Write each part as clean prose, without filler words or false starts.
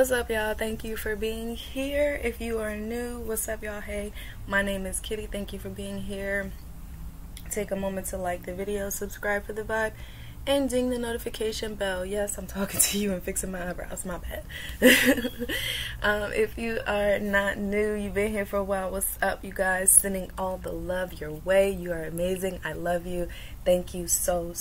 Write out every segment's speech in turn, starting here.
What's up, y'all? Thank you for being here. If you are new, what's up, y'all? Hey, my name is Kitty. Thank you for being here. Take a moment to like the video, subscribe for the vibe, and ding the notification bell. Yes, I'm talking to you and fixing my eyebrows. My bad. If you are not new, you've been here for a while, what's up, you guys? Sending all the love your way. You are amazing. I love you. Thank you so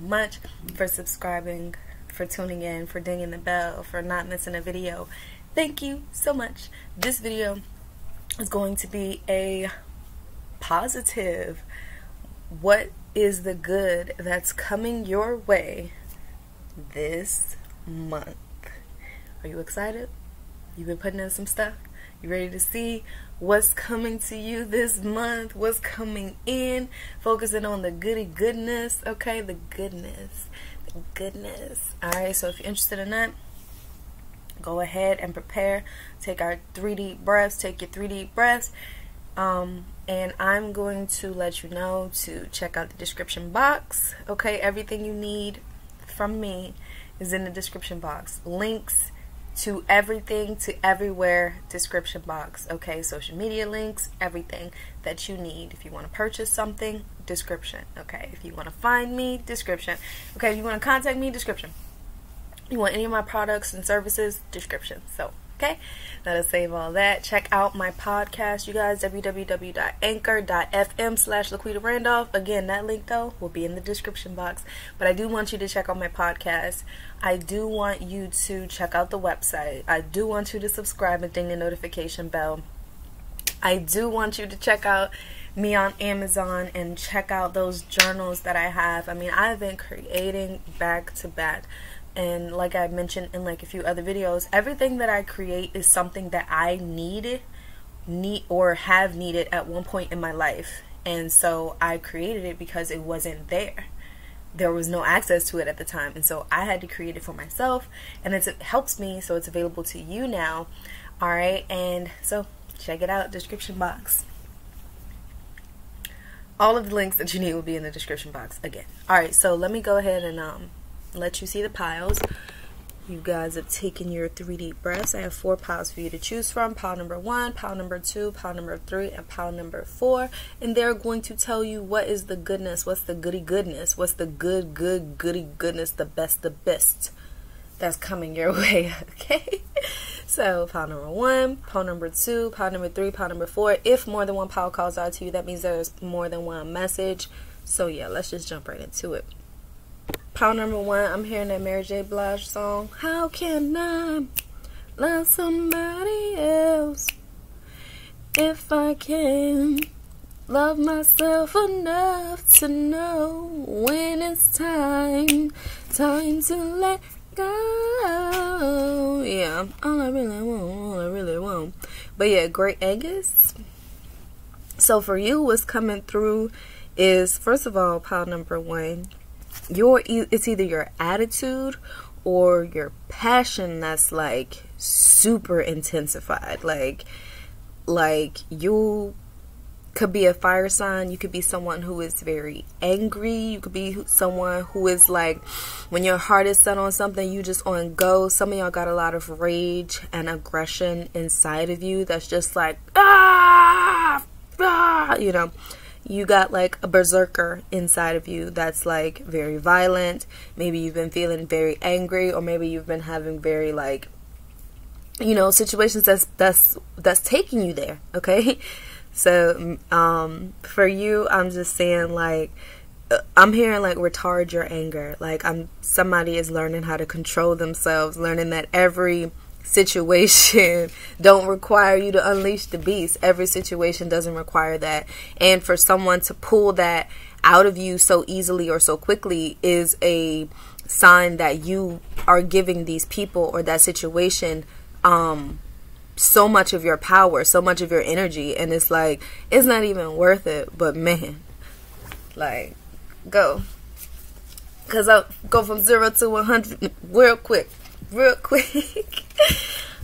much for subscribing, for tuning in, for dinging the bell, for not missing a video. Thank you so much. This video is going to be a positive. What is the good that's coming your way this month? Are you excited? You've been putting in some stuff? You ready to see what's coming to you this month? What's coming in? Focusing on the goodness, okay? The goodness. Alright, so if you're interested in that, go ahead and prepare. Take our 3 deep breaths. Take your 3 deep breaths. And I'm going to let you know to check out the description box. Okay, everything you need from me is in the description box. Links to everything, to everywhere, description box. Okay, social media links, everything that you need. If you want to purchase something, description. Okay, if you want to find me, description. Okay, if you want to contact me, description. You want any of my products and services, description. So, okay, that'll save all that. Check out my podcast, you guys, www.anchor.fm/Laquita Randolph. Again, that link, though, will be in the description box. But I do want you to check out my podcast. I do want you to check out the website. I do want you to subscribe and ding the notification bell. I do want you to check out me on Amazon and check out those journals that I have. I mean, I've been creating back to back. And like I mentioned in like a few other videos, everything that I create is something that I need or have needed at one point in my life. And so I created it because it wasn't there. There was no access to it at the time. And so I had to create it for myself. And it helps me, so it's available to you now. Alright, and so check it out, description box. All of the links that you need will be in the description box again. Alright, so let me go ahead and let you see the piles. You guys have taken your 3 deep breaths. I have 4 piles for you to choose from. Pile number 1, pile number 2, pile number 3, and pile number 4. And they're going to tell you what is the goodness, what's the goodness, what's the goodness, the best that's coming your way, okay? So pile number 1, pile number 2, pile number 3, pile number 4. If more than one pile calls out to you, that means there's more than one message. So yeah, let's just jump right into it. Pile number 1, I'm hearing that Mary J. Blige song. How can I love somebody else if I can love myself enough to know when it's time to let go? Yeah, all I really want. But yeah, Great Angus. So for you, what's coming through is, first of all, pile number 1, it's either your attitude or your passion that's like super intensified. Like you could be a fire sign. You could be someone who is very angry. You could be someone who is like, when your heart is set on something, you just on go. Some of y'all got a lot of rage and aggression inside of you that's just like, you know. You got like a berserker inside of you that's like very violent. Maybe you've been feeling very angry, or maybe you've been having very like, you know, situations that's taking you there, okay? So for you, I'm just saying, like, I'm hearing like retard your anger. Like somebody is learning how to control themselves, learning that every situation don't require you to unleash the beast. Every situation doesn't require that. And for someone to pull that out of you so easily or so quickly is a sign that you are giving these people or that situation so much of your power, so much of your energy, and it's like, it's not even worth it. But man, like, go, because I'll go from 0 to 100 real quick.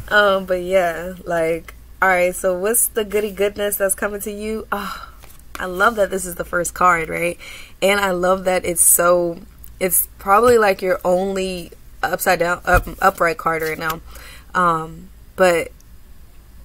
But yeah, like, alright, so what's the goodness that's coming to you? Oh, I love that this is the first card, right? And I love that it's probably like your only upside down upright card right now. But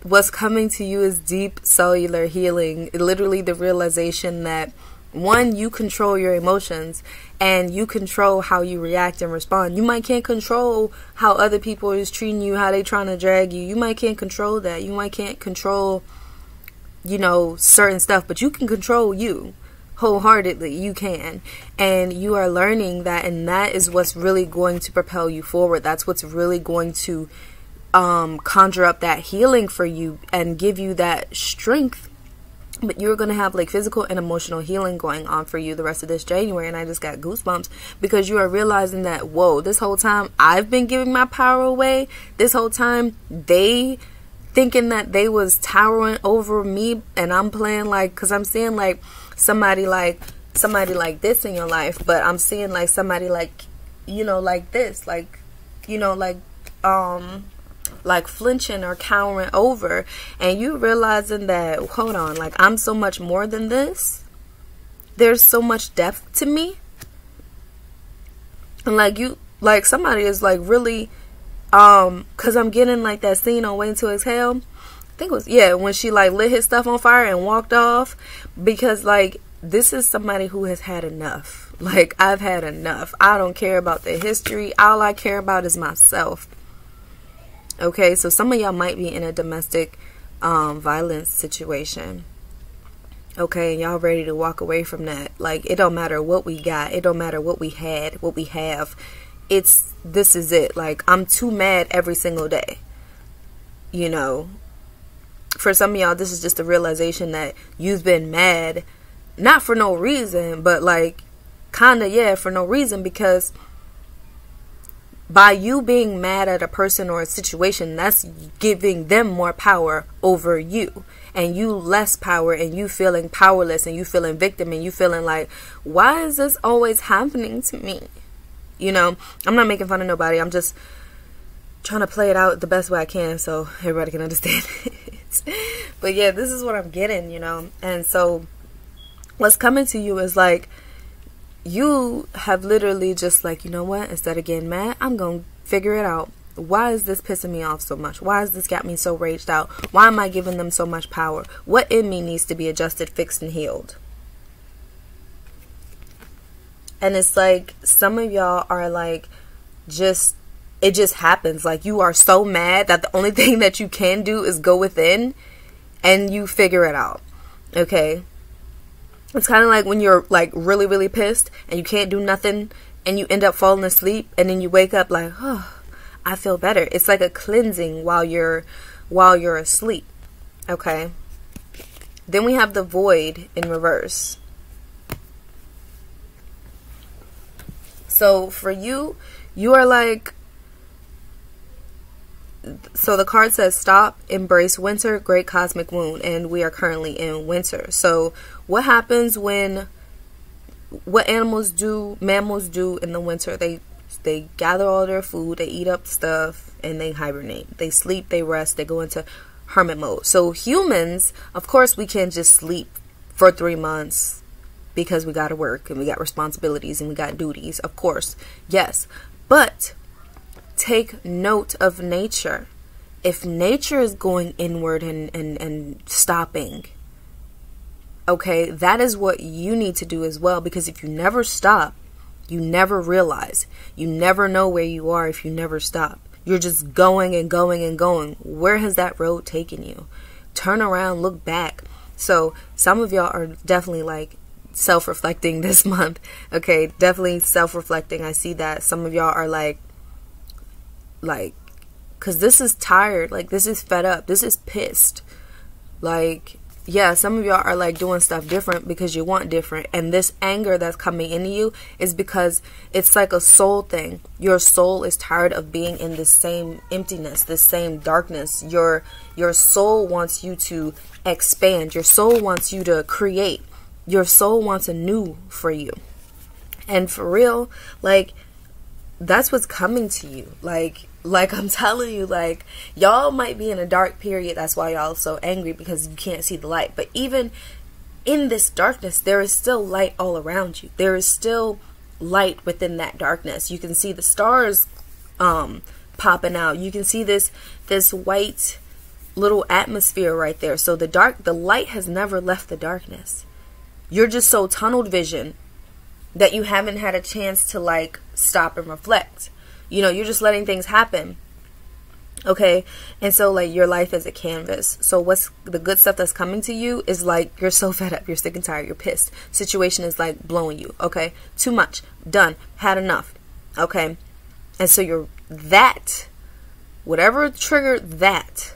what's coming to you is deep cellular healing. Literally the realization that, one, you control your emotions and you control how you react and respond. You might can't control how other people is treating you, how they trying to drag you. You might can't control that. You might can't control, you know, certain stuff, but you can control you. Wholeheartedly, you can. And you are learning that, and that is what's really going to propel you forward. That's what's really going to conjure up that healing for you and give you that strength. But you're going to have like physical and emotional healing going on for you the rest of this January. And I just got goosebumps because you are realizing that, whoa, this whole time I've been giving my power away. This whole time they thinking that they was towering over me, and I'm playing like, because I'm seeing like somebody like this in your life, but I'm seeing like somebody like, you know, like this, like, you know, like flinching or cowering over, and you realizing that, hold on, like I'm so much more than this. There's so much depth to me. And like you, like somebody is like really, cause I'm getting like that scene on Waiting to Exhale. I think it was, yeah, when she like lit his stuff on fire and walked off, because like this is somebody who has had enough. Like, I've had enough. I don't care about the history. All I care about is myself. Okay, so some of y'all might be in a domestic violence situation. Okay, and y'all ready to walk away from that. Like, it don't matter what we got. It don't matter what we had, what we have. This is it. Like, I'm too mad every single day. You know, for some of y'all, this is just a realization that you've been mad, not for no reason, but like, kind of, yeah, for no reason, because by you being mad at a person or a situation, that's giving them more power over you, and you less power, and you feeling powerless, and you feeling victim, and you feeling like, why is this always happening to me? You know, I'm not making fun of nobody. I'm just trying to play it out the best way I can so everybody can understand it. But yeah, this is what I'm getting, you know. And so what's coming to you is like, you have literally just like, you know what, instead of getting mad, I'm going to figure it out. Why is this pissing me off so much? Why has this got me so raged out? Why am I giving them so much power? What in me needs to be adjusted, fixed, and healed? And it's like, some of y'all are like, it just happens. Like, you are so mad that the only thing that you can do is go within and you figure it out. Okay? It's kind of like when you're like really, really pissed and you can't do nothing and you end up falling asleep, and then you wake up like, oh, I feel better. It's like a cleansing while you're asleep. Okay? Then we have the void in reverse. So for you, you are like, so the card says stop, embrace winter, great cosmic wound, and we are currently in winter. So what happens when, what mammals do in the winter? They gather all their food, they eat up stuff, and they hibernate. They sleep, they rest, they go into hermit mode. So humans, of course, we can't just sleep for 3 months because we got to work and we got responsibilities and we got duties. Of course, yes, but take note of nature. If nature is going inward and stopping, okay, that is what you need to do as well. Because if you never stop, you never realize. You never know where you are if you never stop. You're just going and going and going. Where has that road taken you? Turn around, look back. So some of y'all are definitely like self-reflecting this month. Okay, definitely self-reflecting. I see that. Some of y'all are like, because this is tired, like this is fed up, this is pissed. Like, yeah, some of y'all are like doing stuff different because you want different, and this anger that's coming into you is because it's like a soul thing. Your soul is tired of being in this same emptiness, this same darkness. Your soul wants you to expand. Your soul wants you to create. Your soul wants a new for you. And for real, like, that's what's coming to you. Like I'm telling you, like, y'all might be in a dark period. That's why y'all so angry, because you can't see the light. But even in this darkness, there is still light all around you. There is still light within that darkness. You can see the stars popping out. You can see this white little atmosphere right there. So the light has never left the darkness. You're just so tunnel vision that you haven't had a chance to like stop and reflect. You know, you're just letting things happen. Okay, and so like your life is a canvas. So what's the good stuff that's coming to you is like you're so fed up, you're sick and tired, you're pissed. Situation is like blowing you. Okay, too much, done, had enough. Okay, and so whatever triggered that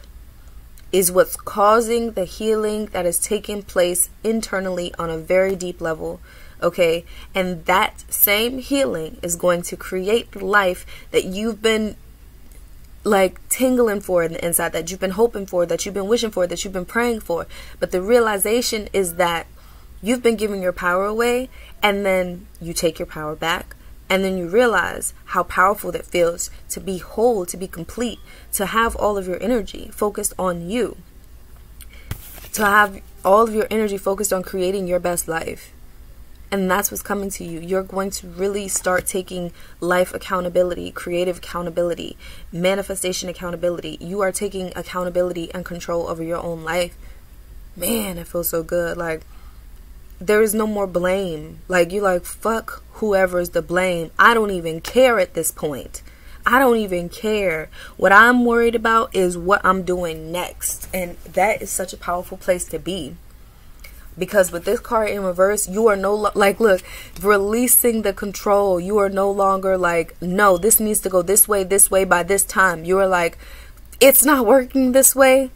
is what's causing the healing that is taking place internally on a very deep level. Okay, and that same healing is going to create the life that you've been like tingling for in the inside, that you've been hoping for, that you've been wishing for, that you've been praying for. But the realization is that you've been giving your power away, and then you take your power back, and then you realize how powerful that feels to be whole, to be complete, to have all of your energy focused on you, to have all of your energy focused on creating your best life. And that's what's coming to you. You're going to really start taking life accountability, creative accountability, manifestation accountability. You are taking accountability and control over your own life. Man, it feels so good. Like, there is no more blame. Like, you're like, fuck whoever's the blame. I don't even care at this point. I don't even care. What I'm worried about is what I'm doing next. And that is such a powerful place to be. Because with this card in reverse, you are like, look, releasing the control. You are no longer like, no, this needs to go this way by this time. You are like, it's not working this way.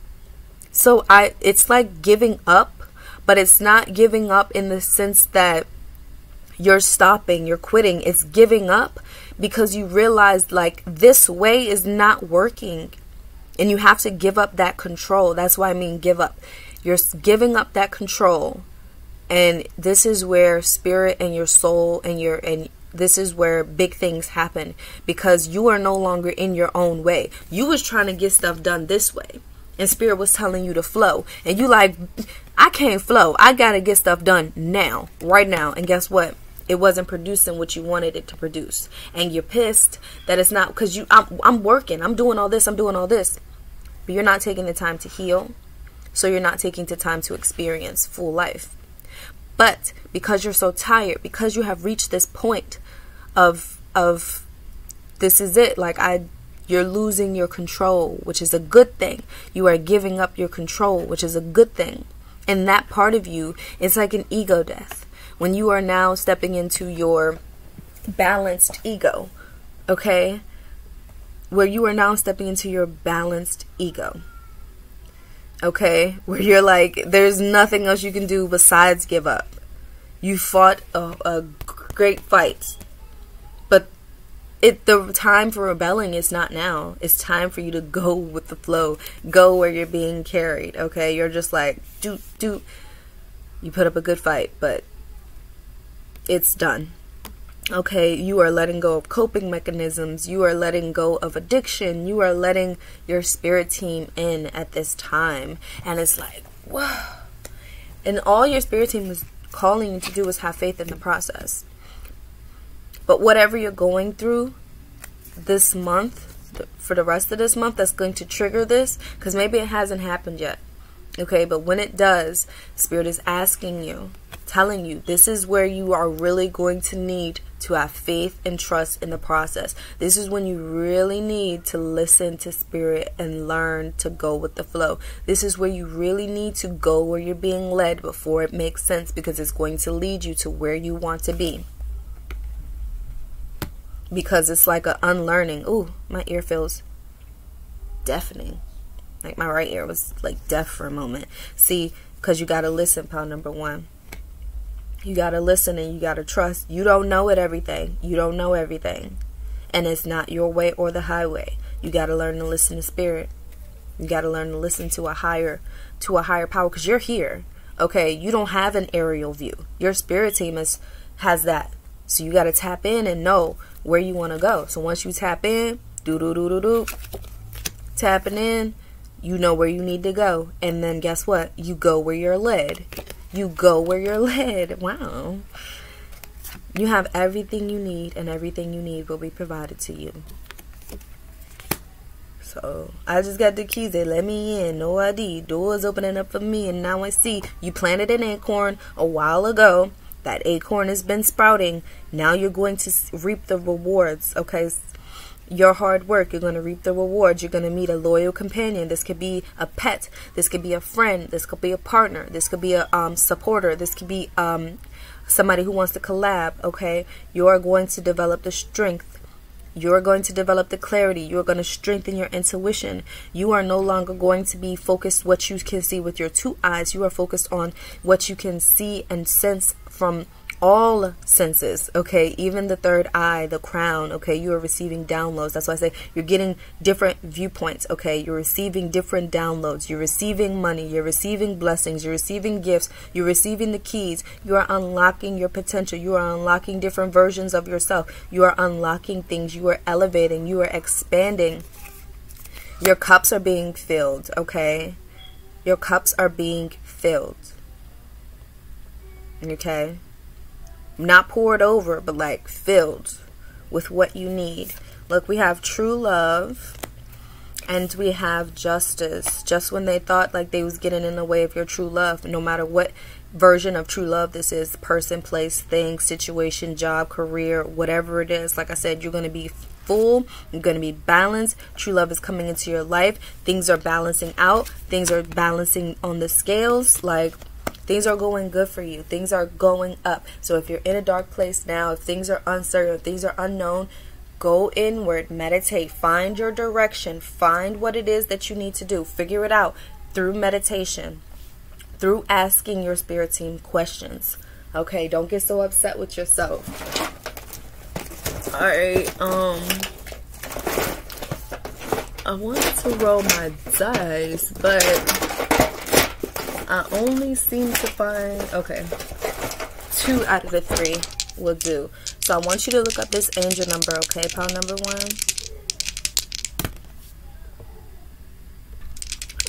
So it's like giving up, but it's not giving up in the sense that you're stopping, you're quitting. It's giving up because you realize like this way is not working, and you have to give up that control. That's why I mean give up. You're giving up that control, and this is where spirit and your soul and this is where big things happen, because you are no longer in your own way. You was trying to get stuff done this way, and spirit was telling you to flow, and you like, I can't flow. I gotta get stuff done now, right now. And guess what? It wasn't producing what you wanted it to produce, and you're pissed that it's not, because I'm working, I'm doing all this, but you're not taking the time to heal. So you're not taking the time to experience full life. But because you're so tired, because you have reached this point of this is it, like you're losing your control, which is a good thing. You are giving up your control, which is a good thing. And that part of you is like an ego death. When you are now stepping into your balanced ego, okay? Where you are now stepping into your balanced ego. Okay, where you're like, there's nothing else you can do besides give up. You fought a great fight, but the time for rebelling is not now. It's time for you to go with the flow, go where you're being carried. Okay, you're just like, do. You put up a good fight, but it's done. Okay, you are letting go of coping mechanisms. You are letting go of addiction. You are letting your spirit team in at this time. And it's like, whoa. And all your spirit team is calling you to do is have faith in the process. But whatever you're going through this month, for the rest of this month, that's going to trigger this, because maybe it hasn't happened yet. Okay, but when it does, Spirit is asking you, telling you, this is where you are really going to need to have faith and trust in the process. This is when you really need to listen to Spirit and learn to go with the flow. This is where you really need to go where you're being led before it makes sense, because it's going to lead you to where you want to be. Because it's like an unlearning. Ooh, my ear feels deafening. Like my right ear was like deaf for a moment. See, because you got to listen, pal number one. You got to listen and you got to trust. You don't know it everything. You don't know everything. And it's not your way or the highway. You got to learn to listen to Spirit. You got to learn to listen to a higher power, because you're here. Okay, you don't have an aerial view. Your spirit team has that. So you got to tap in and know where you want to go. So once you tap in, tapping in, you know where you need to go. And then guess what? You go where you're led. You go where you're led. Wow. You have everything you need, and everything you need will be provided to you. So I just got the keys, they let me in, no ID, doors opening up for me, and now I see you planted an acorn a while ago. That acorn has been sprouting. Now you're going to reap the rewards, okay? Your hard work, you're going to reap the rewards. You're going to meet a loyal companion. This could be a pet, this could be a friend, this could be a partner, this could be a supporter, this could be somebody who wants to collab, okay? You are going to develop the strength. You're going to develop the clarity. You're going to strengthen your intuition. You are no longer going to be focused what you can see with your two eyes. You are focused on what you can see and sense from all senses, okay? Even the third eye, the crown, okay? You are receiving downloads. That's why I say you're getting different viewpoints, okay? You're receiving different downloads. You're receiving money. You're receiving blessings. You're receiving gifts. You're receiving the keys. You are unlocking your potential. You are unlocking different versions of yourself. You are unlocking things. You are elevating. You are expanding. Your cups are being filled, okay? Your cups are being filled, okay? Not poured over, but like filled with what you need. Look, we have true love and we have justice. Just when they thought like they was getting in the way of your true love, no matter what version of true love this is, person, place, thing, situation, job, career, whatever it is, like I said, you're going to be full, you're going to be balanced. True love is coming into your life. Things are balancing out. Things are balancing on the scales. Like, things are going good for you. Things are going up. So if you're in a dark place now, if things are uncertain, if things are unknown, go inward, meditate, find your direction, find what it is that you need to do. Figure it out through meditation, through asking your spirit team questions. Okay, don't get so upset with yourself. Alright, I wanted to roll my dice, but I only seem to find, okay, 2 out of the 3 will do. So I want you to look up this angel number, okay, pile number 1.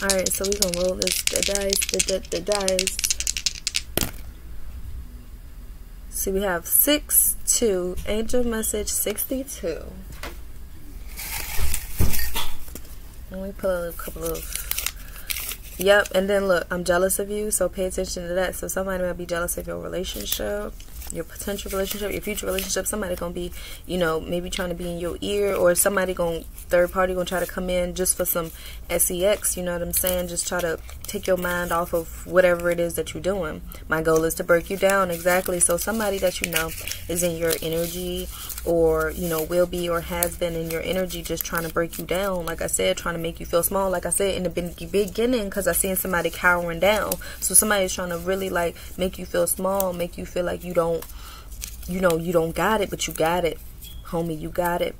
Alright, so we're going to roll the dice. See, we have 62, angel message 62. And we put a couple of, yep, and then look, I'm jealous of you, so pay attention to that. So somebody might be jealous of your relationship, your potential relationship, your future relationship. Somebody gonna be, you know, maybe trying to be in your ear, or somebody gonna, third party gonna try to come in just for some sex, you know what I'm saying? Just try to take your mind off of whatever it is that you're doing. My goal is to break you down, exactly. So somebody that you know is in your energy, or, you know, will be or has been in your energy, just trying to break you down. Like I said, trying to make you feel small. Like I said in the beginning, because I seen somebody cowering down. So somebody's trying to really like make you feel small, make you feel like you don't, you know, you don't got it, but you got it, homie, you got it.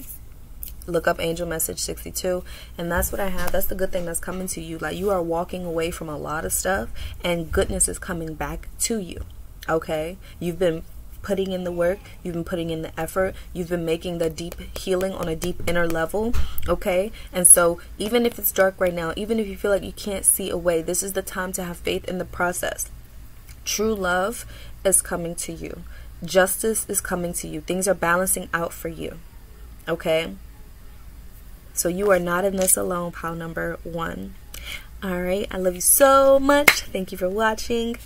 Look up angel message 62, and that's what I have. That's the good thing that's coming to you. Like, you are walking away from a lot of stuff, and goodness is coming back to you. Okay, you've been putting in the work, you've been putting in the effort, you've been making the deep healing on a deep inner level, okay? And so even if it's dark right now, even if you feel like you can't see a way, this is the time to have faith in the process. True love is coming to you. Justice is coming to you. Things are balancing out for you, okay? So you are not in this alone, pile number 1. All right, I love you so much. Thank you for watching.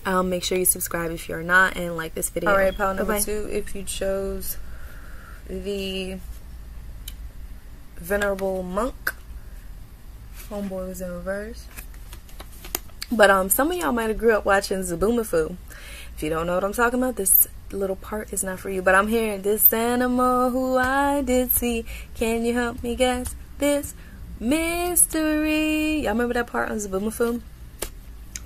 Make sure you subscribe if you're not, and like this video. All right, pile number 2, if you chose the Venerable Monk, homeboy was in reverse. But some of y'all might have grew up watching Zoboomafoo. If you don't know what I'm talking about, this little part is not for you. But I'm hearing this animal who I did see. Can you help me guess this mystery? Y'all remember that part on Zoboomafoo?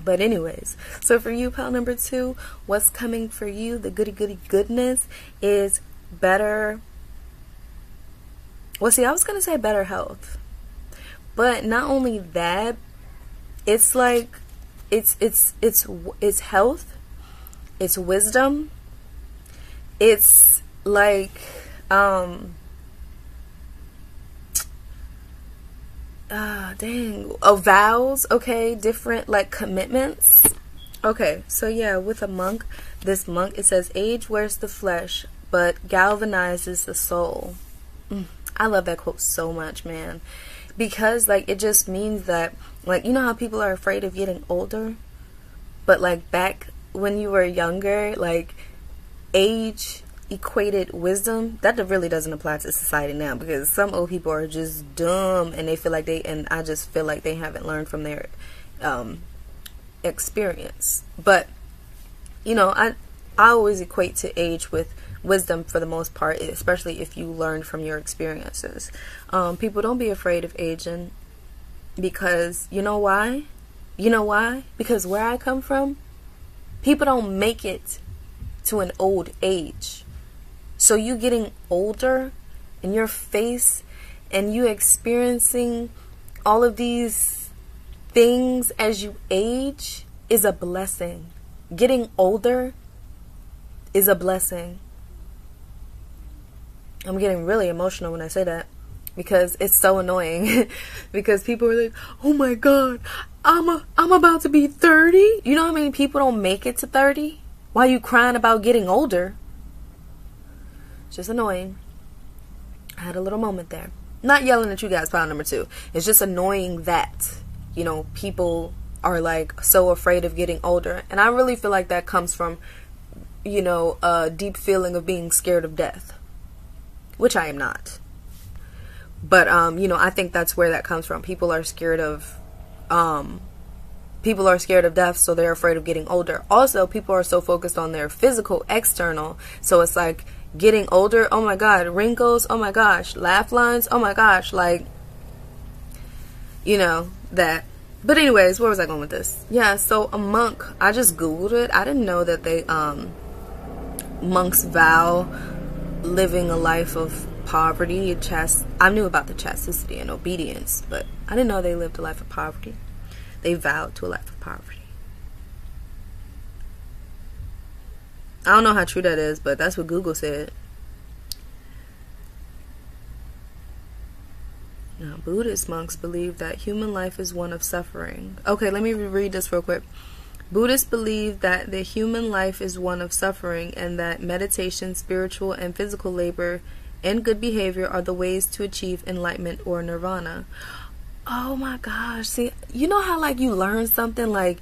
But anyways, so for you, pile number 2, what's coming for you, the goody goodness, is better. Well, see, I was gonna say better health, but not only that, it's like it's health, it's wisdom, it's like vows, okay, different like commitments. Okay, so yeah, with a monk, this monk, it says age wears the flesh but galvanizes the soul. I love that quote so much, man. because like it just means that, like, you know how people are afraid of getting older, but like back when you were younger, like age equated wisdom. That really doesn't apply to society now, because some old people are just dumb and they feel like and I just feel like they haven't learned from their experience. But you know, I always equate to age with wisdom for the most part, especially if you learn from your experiences. People, don't be afraid of aging, because you know why? Because where I come from, people don't make it to an old age. So you getting older in your face and you experiencing all of these things as you age is a blessing. Getting older is a blessing. I'm getting really emotional when I say that, because it's so annoying. Because people are like, oh my god, I'm about to be 30. You know how many people don't make it to 30? Why are you crying about getting older? It's just annoying. I had a little moment there. Not yelling at you guys, pile number 2. It's just annoying that, you know, people are like so afraid of getting older. And I really feel like that comes from, you know, a deep feeling of being scared of death, which I am not. But, you know, I think that's where that comes from. People are scared of death, so they're afraid of getting older. Also, people are so focused on their physical, external. So it's like getting older, oh my god, wrinkles, oh my gosh, laugh lines, oh my gosh, like, you know, that. But anyways, where was I going with this? Yeah, so a monk, I just Googled it. I didn't know that they, monks vow living a life of poverty and I knew about the chastity and obedience, but I didn't know they lived a life of poverty. They vowed to a life of poverty. I don't know how true that is, but that's what Google said. Now, Buddhist monks believe that human life is one of suffering. Okay, let me reread this real quick. Buddhists believe that the human life is one of suffering, and that meditation, spiritual and physical labor, and good behavior are the ways to achieve enlightenment or nirvana. Oh my gosh. See, you know how like you learn something like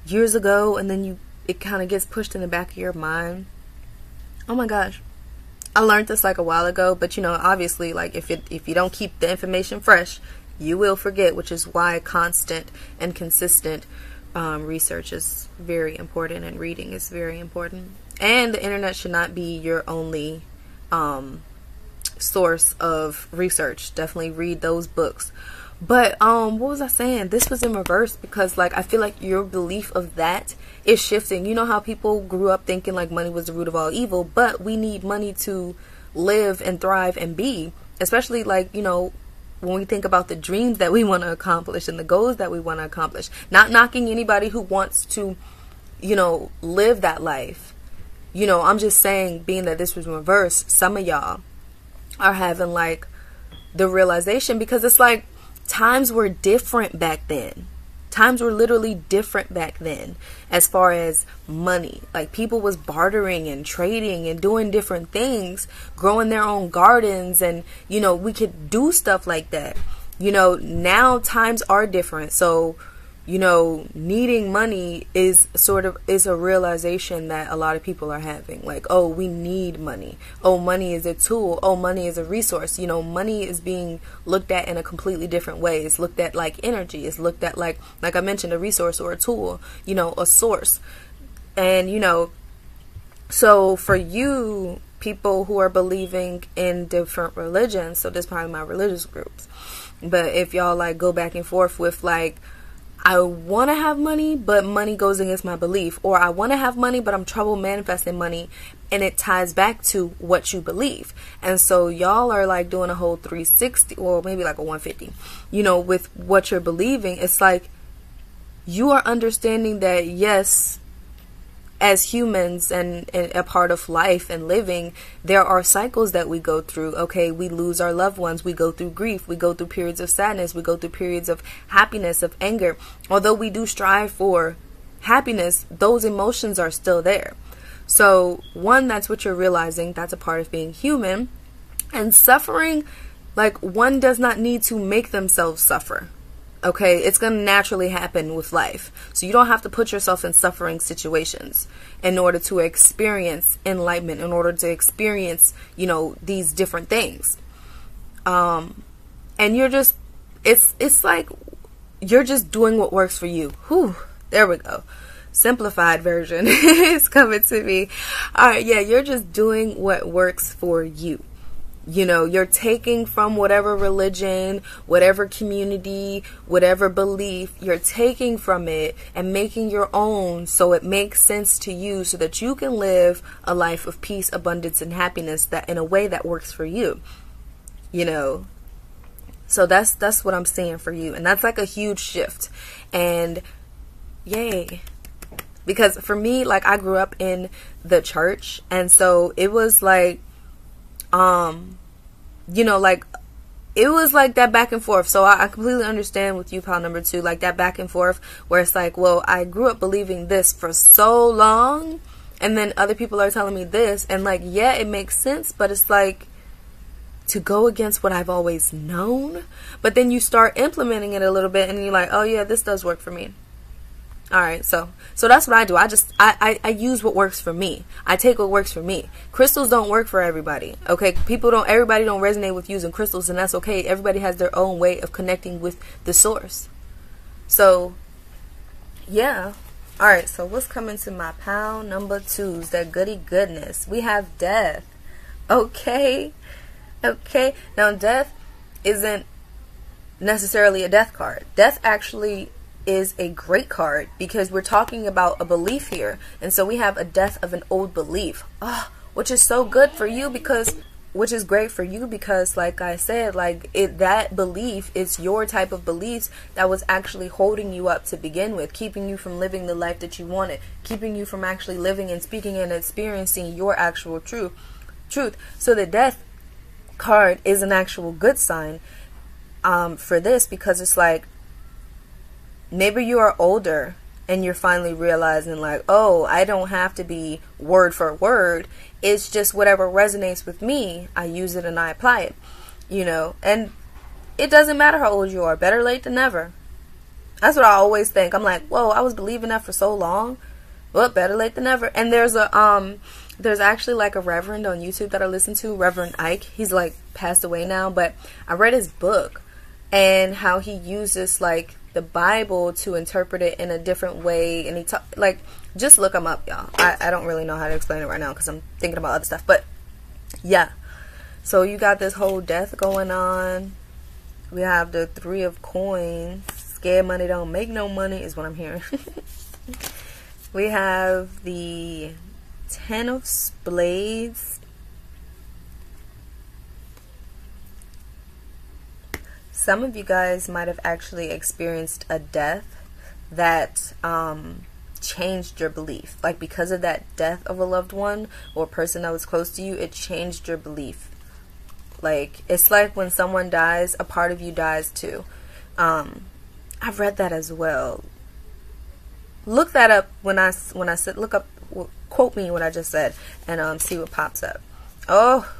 years ago and then it kind of gets pushed in the back of your mind? Oh my gosh. I learned this like a while ago, but you know, obviously, like if you don't keep the information fresh, you will forget, which is why constant and consistent research is very important, and reading is very important. And the internet should not be your only source of research. Definitely read those books. But what was I saying? This was in reverse, because like I feel like your belief of that is shifting. You know how people grew up thinking like money was the root of all evil, but we need money to live and thrive and be, especially like, you know, when we think about the dreams that we want to accomplish and the goals that we want to accomplish. Not knocking anybody who wants to, you know, live that life. You know, I'm just saying, being that this was in reverse, some of y'all are having like the realization, because it's like times were different back then. Times were literally different back then as far as money. Like people was bartering and trading and doing different things, growing their own gardens, and you know, we could do stuff like that. You know, now times are different. So, you know, needing money is a realization that a lot of people are having. Like, oh, we need money. Oh, money is a tool. Oh, money is a resource. You know, money is being looked at in a completely different way. It's looked at like energy. It's looked at like I mentioned, a resource or a tool, you know, a source. And, you know, so for you people who are believing in different religions, so this is probably my religious groups, but if y'all like go back and forth with like, I want to have money, but money goes against my belief. Or I want to have money, but I'm trouble manifesting money. And it ties back to what you believe. And so y'all are like doing a whole 360, or maybe like a 150, you know, with what you're believing. It's like you are understanding that, yes, as humans and a part of life and living, there are cycles that we go through. Okay, we lose our loved ones, we go through grief, we go through periods of sadness, we go through periods of happiness, of anger. Although we do strive for happiness, those emotions are still there. So one, that's what you're realizing, that's a part of being human. And suffering, Like, one does not need to make themselves suffer. Okay, it's going to naturally happen with life. So you don't have to put yourself in suffering situations in order to experience enlightenment, in order to experience, you know, these different things. And you're just, it's like you're just doing what works for you. Whew, there we go. Simplified version is coming to me. All right, yeah, you're just doing what works for you. You know, you're taking from whatever religion, whatever community, whatever belief, you're taking from it and making your own so it makes sense to you, so that you can live a life of peace, abundance, and happiness that in a way that works for you. You know, so that's what I'm saying for you. And that's like a huge shift. And yay. Because for me, like, I grew up in the church, and so it was like, you know, like, it was like that back and forth. So I completely understand with you, pal number 2, like that back and forth where it's like, well, I grew up believing this for so long, and then other people are telling me this, and like, yeah, it makes sense, but it's like to go against what I've always known. But then you start implementing it a little bit, and you're like, oh yeah, this does work for me. All right, so that's what I do. I use what works for me. I take what works for me. Crystals don't work for everybody. Okay, everybody don't resonate with using crystals, and that's okay. Everybody has their own way of connecting with the source. So, yeah. All right, so what's coming to my pal number 2's that goody goodness? We have death. Okay. Now, death isn't necessarily a death card. Death actually is a great card, because we're talking about a belief here, and so we have a death of an old belief, which is so good for you, which is great for you because, like I said, like, that belief is your type of beliefs that was actually holding you up to begin with, keeping you from living the life that you wanted, keeping you from actually living and speaking and experiencing your actual truth. So the death card is an actual good sign for this, because it's like, maybe you are older and you're finally realizing, like, oh, I don't have to be word for word. It's just whatever resonates with me, I use it and I apply it, you know. And it doesn't matter how old you are. Better late than never. That's what I always think. I'm like, whoa, I was believing that for so long. Well, better late than never. And there's actually like a reverend on YouTube that I listen to, Reverend Ike. He's like passed away now, but I read his book and how he uses like the Bible to interpret it in a different way, and he just look him up, y'all. I don't really know how to explain it right now because I'm thinking about other stuff, but yeah. So you got this whole death going on. We have the 3 of coins. Scared money don't make no money is what I'm hearing. We have the 10 of Blades. Some of you guys might have actually experienced a death that changed your belief. Like, because of that death of a loved one or a person that was close to you, it changed your belief. Like, it's like when someone dies, a part of you dies too. I've read that as well. Look that up when I said, look up, quote me what I just said, and see what pops up. Oh,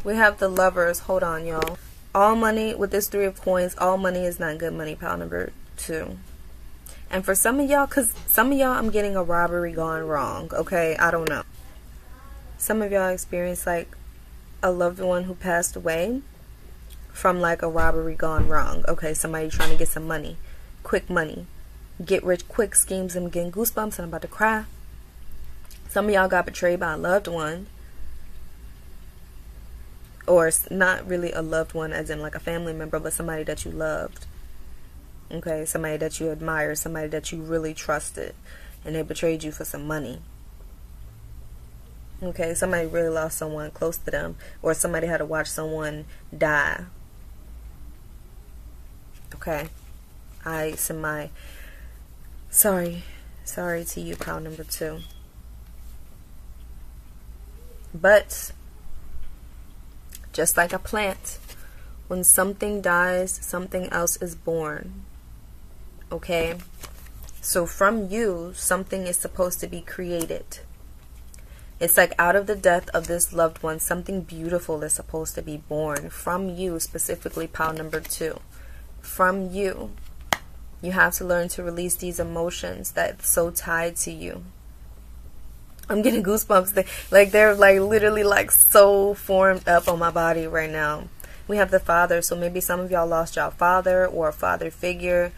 we have the Lovers. Hold on, y'all. All money, with this 3 of coins, all money is not good money, pal number 2. And for some of y'all, because some of y'all, I'm getting a robbery gone wrong, okay? I don't know. Some of y'all experienced, like, a loved one who passed away from, like, a robbery gone wrong. Okay, somebody trying to get some money. Quick money. Get rich quick schemes. I'm getting goosebumps and I'm about to cry. Some of y'all got betrayed by a loved one. Or not really a loved one as in like a family member, but somebody that you loved. Okay, somebody that you admire, somebody that you really trusted, and they betrayed you for some money. Okay, somebody really lost someone close to them, or somebody had to watch someone die. Okay, I send my sorry to you, pal number 2. But just like a plant, when something dies, something else is born. Okay? So from you, something is supposed to be created. It's like out of the death of this loved one, something beautiful is supposed to be born from you, specifically pile number 2. From you. You have to learn to release these emotions that's so tied to you. I'm getting goosebumps. Like they're like literally like so formed up on my body right now. We have the Father, so maybe some of y'all lost y'all father or a father figure.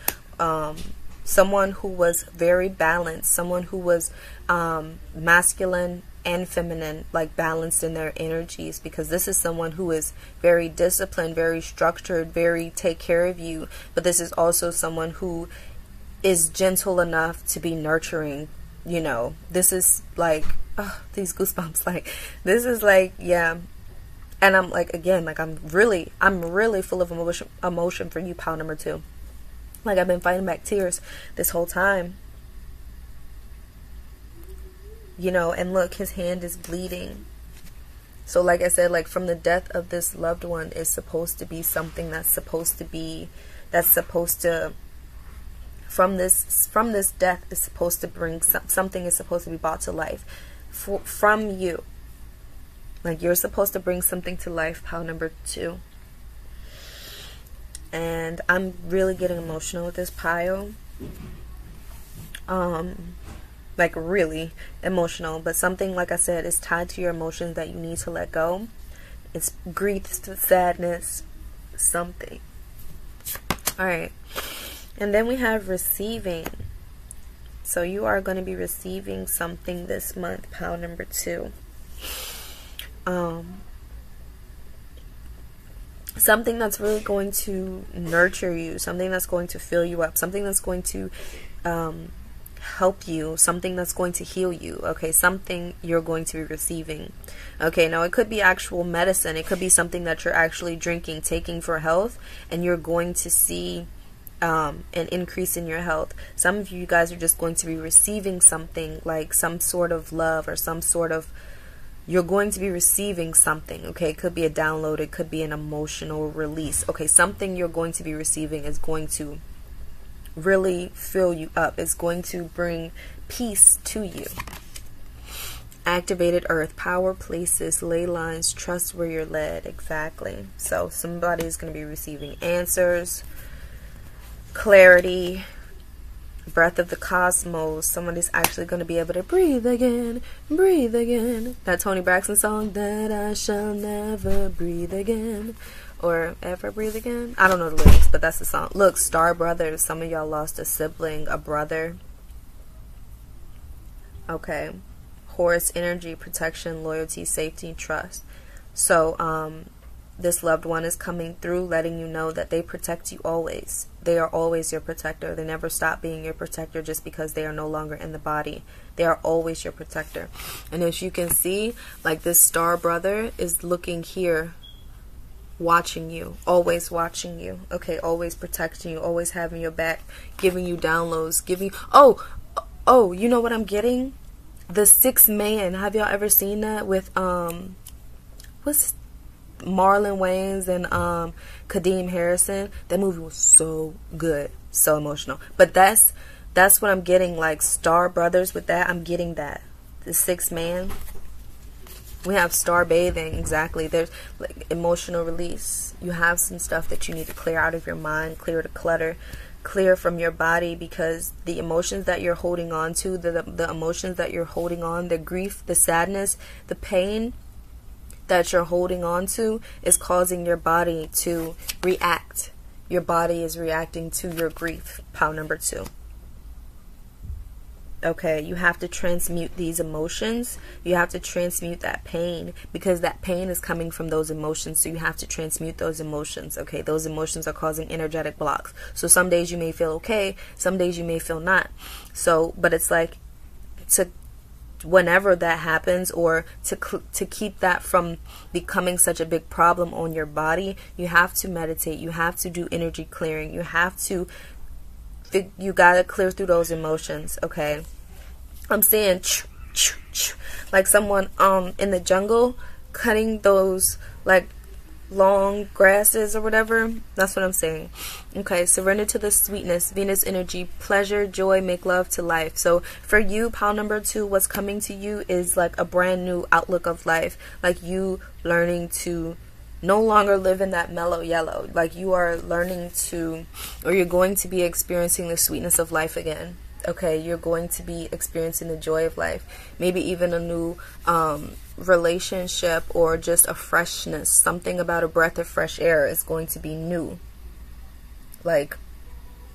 Someone who was very balanced, someone who was masculine and feminine, like balanced in their energies, because this is someone who is very disciplined, very structured, very take care of you. But this is also someone who is gentle enough to be nurturing. You know, this is like, oh, these goosebumps, like, this is like, yeah. And I'm like, again, like, I'm really full of emotion for you, pile number 2. Like, I've been fighting back tears this whole time. You know, and look, his hand is bleeding. So like I said, like, from the death of this loved one is supposed to be something from this death is supposed to bring something is supposed to be brought to life from you. Like, you're supposed to bring something to life, pile number 2. And I'm really getting emotional with this pile. Like, really emotional. But something, like I said, is tied to your emotions that you need to let go. It's grief, sadness, something. Alright. And then we have receiving. So you are going to be receiving something this month, pile number 2. Something that's really going to nurture you, something that's going to fill you up, something that's going to help you, something that's going to heal you. Okay, something you're going to be receiving. Okay, now it could be actual medicine. It could be something that you're actually drinking, taking for health, and you're going to see an increase in your health. Some of you guys are just going to be receiving something, like some sort of love or some sort of, you're going to be receiving something. Okay, it could be a download, it could be an emotional release. Okay, something you're going to be receiving is going to really fill you up. It's going to bring peace to you. Activated earth, power, places, ley lines, trust where you're led. Exactly. So somebody's going to be receiving answers, clarity, breath of the cosmos. Somebody's actually going to be able to breathe again, breathe again. That Toni Braxton song, that I shall never breathe again, or ever breathe again. I don't know the lyrics, but that's the song. Look, Star Brothers. Some of y'all lost a sibling, a brother. Okay. Horus energy, protection, loyalty, safety, trust. So this loved one is coming through, letting you know that they protect you always. They are always your protector. They never stop being your protector just because they are no longer in the body. They are always your protector. And as you can see, like, this star brother is looking here, watching you, always watching you. Okay, always protecting you, always having your back, giving you downloads, giving you, oh, you know what I'm getting? The Sixth Man. Have y'all ever seen that with what's Marlon Wayans and Kadeem Harrison? That movie was so good, so emotional. But that's what I'm getting, like Star Brothers with that. I'm getting that. The Sixth Man. We have star bathing, exactly. There's like emotional release. You have some stuff that you need to clear out of your mind, clear the clutter, clear from your body, because the emotions that you're holding on to, the emotions that you're holding on, the grief, the sadness, the pain that you're holding on to is causing your body to react. Your body is reacting to your grief, pile number 2. Okay, you have to transmute these emotions. You have to transmute that pain, because that pain is coming from those emotions. So you have to transmute those emotions. Okay, those emotions are causing energetic blocks. So some days you may feel okay, some days you may feel not. So, but it's like, to whenever that happens, or to keep that from becoming such a big problem on your body, you have to meditate. You have to do energy clearing. You gotta clear through those emotions. Okay, I'm saying like someone in the jungle cutting those, like long grasses or whatever. That's what I'm saying. Okay, surrender to the sweetness, Venus energy, pleasure, joy, make love to life. So for you, pile number 2, what's coming to you is like a brand new outlook of life. Like you learning to no longer live in that mellow yellow. Like you are learning to, or you're going to be experiencing the sweetness of life again. Okay, you're going to be experiencing the joy of life. Maybe even a new relationship, or just a freshness. Something about a breath of fresh air is going to be new. Like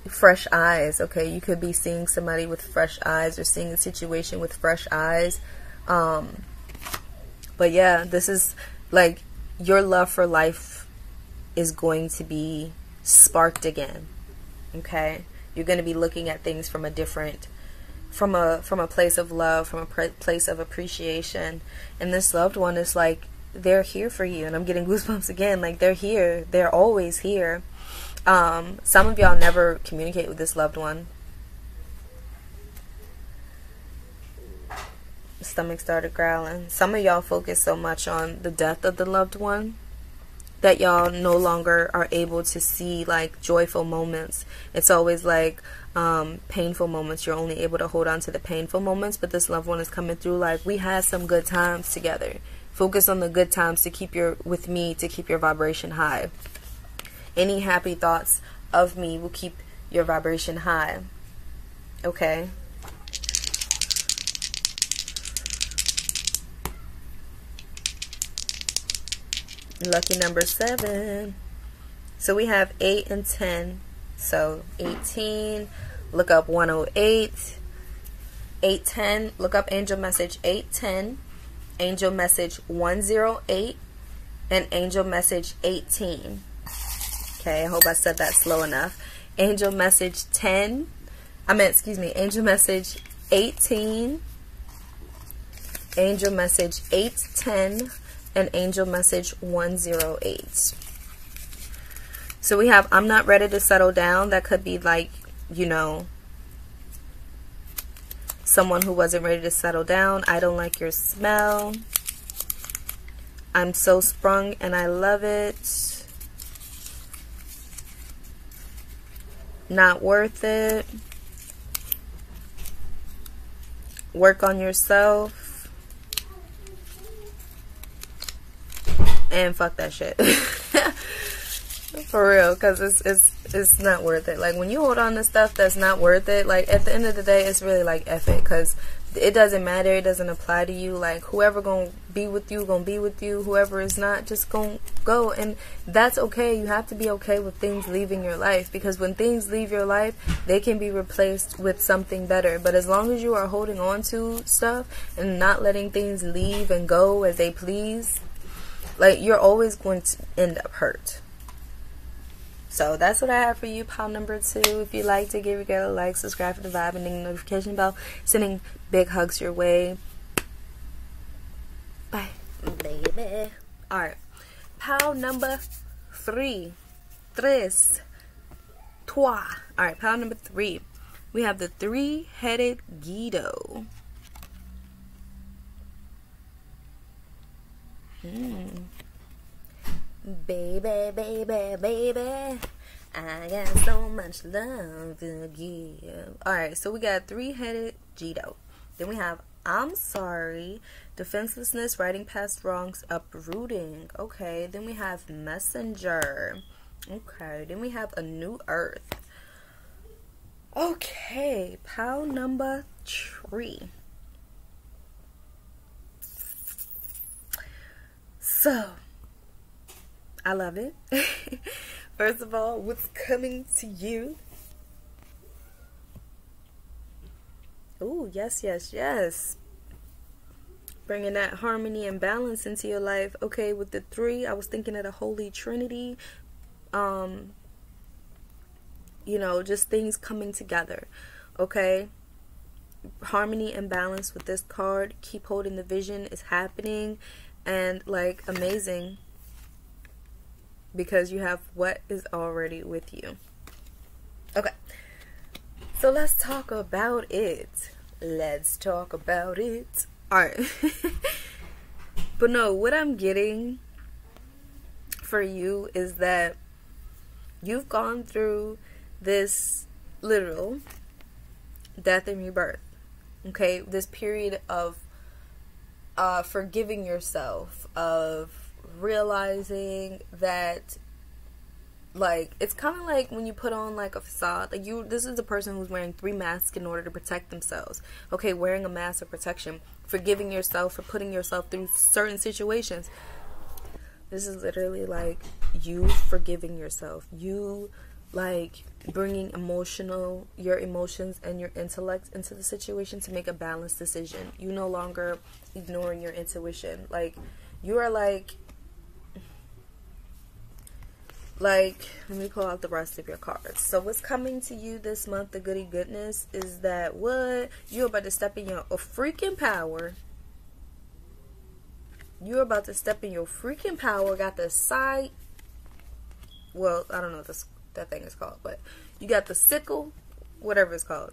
fresh eyes. Okay, you could be seeing somebody with fresh eyes, or seeing a situation with fresh eyes. But yeah, this is like your love for life is going to be sparked again. Okay, you're going to be looking at things from a different, from a place of love, from a place of appreciation. And this loved one is like, they're here for you. And I'm getting goosebumps again. Like they're here. They're always here. Some of y'all never communicate with this loved one. Stomach started growling. Some of y'all focus so much on the death of the loved one that y'all no longer are able to see like joyful moments. It's always like painful moments. You're only able to hold on to the painful moments, but this loved one is coming through like, we had some good times together. Focus on the good times to keep your vibration high. Any happy thoughts of me will keep your vibration high. Okay. Lucky number 7. So we have 8 and 10. So 18, look up 108. 810, look up angel message 810, angel message 108, and angel message 18. Okay, I hope I said that slow enough. Angel message 10, angel message 18, angel message 810, and angel message 108. So we have, I'm not ready to settle down. That could be like, you know, someone who wasn't ready to settle down. I don't like your smell. I'm so sprung and I love it. Not worth it. Work on yourself. And fuck that shit. For real, because it's not worth it. Like, when you hold on to stuff that's not worth it, like, at the end of the day, it's really like, F it, because it doesn't matter. It doesn't apply to you. Like, whoever gonna be with you, gonna be with you. Whoever is not, just gonna go. And that's okay. You have to be okay with things leaving your life, because when things leave your life, they can be replaced with something better. But as long as you are holding on to stuff and not letting things leave and go as they please, like, you're always going to end up hurt. So that's what I have for you, pile number 2. If you like to, give your girl a like, subscribe for the vibe, and ding the notification bell. Sending big hugs your way. Bye, baby. Alright, pile number 3. Alright, pile number 3. We have the 3-headed Guido. Baby, baby, baby, I got so much love to give. Alright, so we got 3-headed Guido. Then we have I'm sorry, defenselessness, writing past wrongs, uprooting. Okay, then we have messenger. Okay, then we have a new earth. Okay, pile number 3. So, I love it. First of all, what's coming to you? Oh, yes, yes, yes. Bringing that harmony and balance into your life. Okay, with the 3, I was thinking of the Holy Trinity. You know, just things coming together. Okay? Harmony and balance with this card. Keep holding the vision. Is happening. And, like, amazing. Because you have what is already with you. Okay. So let's talk about it. Let's talk about it. Alright. But no, what I'm getting for you is that you've gone through this literal death and rebirth. Okay, this period of forgiving yourself, of realizing that, like, it's kind of like when you put on like a facade. Like, this is the person who's wearing 3 masks in order to protect themselves. Okay, wearing a mask of protection, forgiving yourself for putting yourself through certain situations. This is literally like you forgiving yourself. You, like, bringing your emotions and your intellect into the situation to make a balanced decision. You no longer ignoring your intuition. Like, you are like, let me pull out the rest of your cards. So what's coming to you this month, the goody goodness, is that what you're about to step in your freaking power. You're about to step in your freaking power. Got the side, well, I don't know what that thing is called, but you got the sickle, whatever it's called.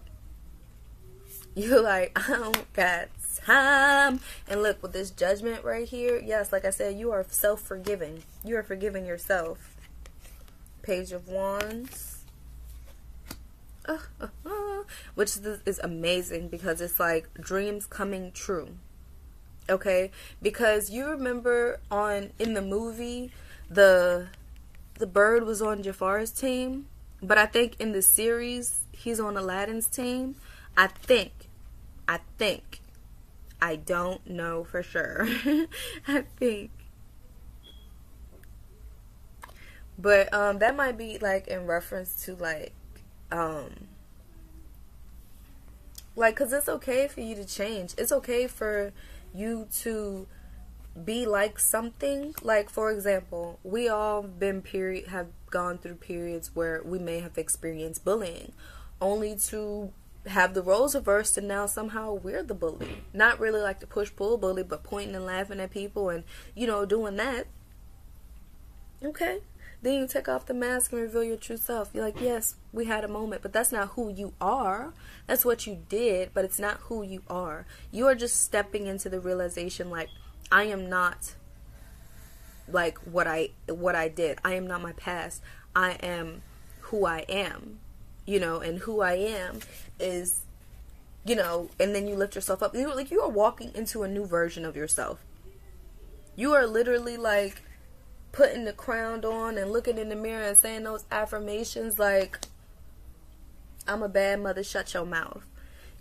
You're like, I don't got time. And look, with this judgment right here, yes, like I said, you are self-forgiving. You are forgiving yourself. Page of Wands. Which is amazing because it's like dreams coming true. Okay? Because you remember in the movie, the bird was on Jafar's team, but I think in the series he's on Aladdin's team. I think. I don't know for sure. I think. But that might be like in reference to like cuz it's okay for you to change. It's okay for you to be like something. Like, for example, we all have gone through periods where we may have experienced bullying, only to have the roles reversed and now somehow we're the bully. Not really like the push-pull bully, but pointing and laughing at people and, doing that. Okay? Then you take off the mask and reveal your true self. You're like, yes, we had a moment, but that's not who you are. That's what you did, but it's not who you are. You are just stepping into the realization, like, I am not like what I did. I am not my past. I am who I am, and who I am is, and then you lift yourself up. You are walking into a new version of yourself. You are literally like putting the crown on and looking in the mirror and saying those affirmations like, I'm a bad mother, shut your mouth.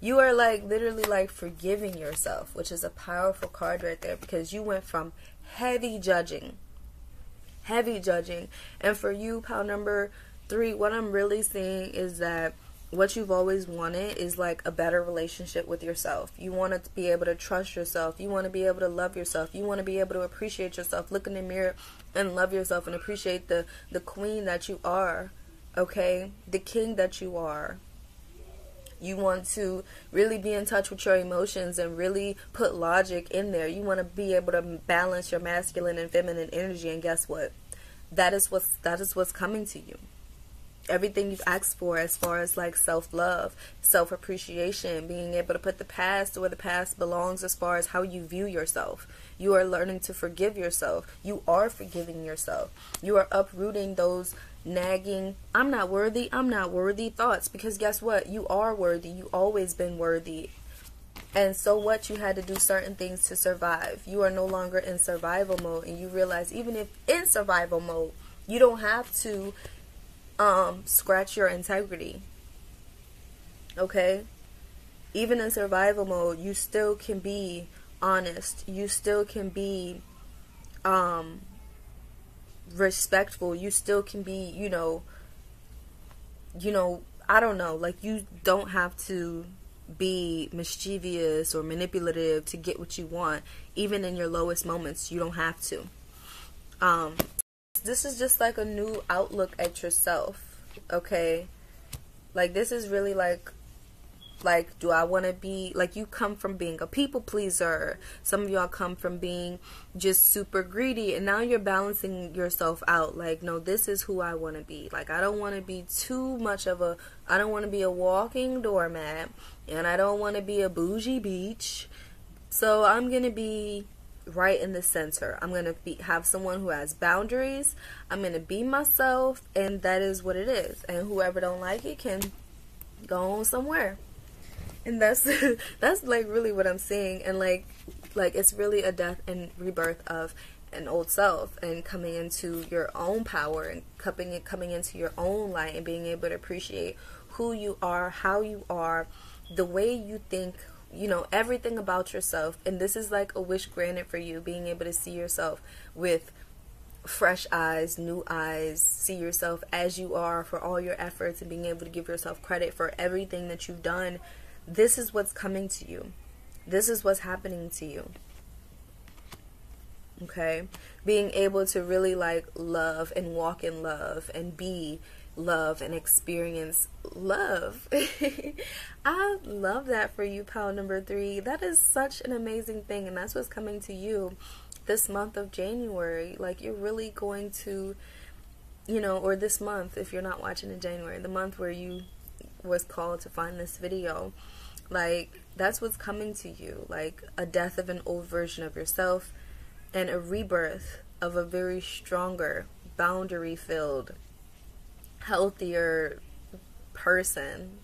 You are like literally like forgiving yourself, which is a powerful card right there, because you went from heavy judging. And for you, pile number 3, what I'm really seeing is that what you've always wanted is like a better relationship with yourself. You want to be able to trust yourself. You want to be able to love yourself. You want to be able to appreciate yourself. Look in the mirror and love yourself and appreciate the queen that you are. Okay? The king that you are. You want to really be in touch with your emotions and really put logic in there. You want to be able to balance your masculine and feminine energy, and guess what? That is what's coming to you. Everything you've asked for as far as like self-love, self-appreciation, being able to put the past where the past belongs as far as how you view yourself. You are learning to forgive yourself. You are forgiving yourself. You are uprooting those nagging, I'm not worthy thoughts, because guess what? You are worthy. You always been worthy. And so what? You had to do certain things to survive. You are no longer in survival mode, and you realize even if in survival mode, you don't have to scratch your integrity. Okay? Even in survival mode, you still can be honest. You still can be respectful. You still can be, I don't know, like, you don't have to be mischievous or manipulative to get what you want. Even in your lowest moments, you don't have to. This is just like a new outlook at yourself, okay? Like, this is really like, do I want to be, like, you come from being a people pleaser. Some of y'all come from being just super greedy, and now you're balancing yourself out. Like, no, this is who I want to be. Like, I don't want to be too much of I don't want to be a walking doormat, and I don't want to be a bougie beach. So I'm going to be right in the center. I'm going to have someone who has boundaries. I'm going to be myself, and that is what it is. And whoever don't like it can go on somewhere. And that's that's like really what I'm seeing. And like it's really a death and rebirth of an old self, and coming into your own power, and coming into your own light, and being able to appreciate who you are, how you are, the way you think, you know, everything about yourself. And this is like a wish granted for you, being able to see yourself with fresh eyes, new eyes, see yourself as you are for all your efforts, and being able to give yourself credit for everything that you've done. This is what's coming to you. This is what's happening to you. Okay? Being able to really like love and walk in love and be love and experience love. I love that for you, pile number 3. That is such an amazing thing, and that's what's coming to you this month of January. Like, you're really going to, you know, or this month if you're not watching in January, the month where you was called to find this video. Like, that's what's coming to you. Like a death of an old version of yourself, and a rebirth of a very stronger, boundary-filled, healthier person.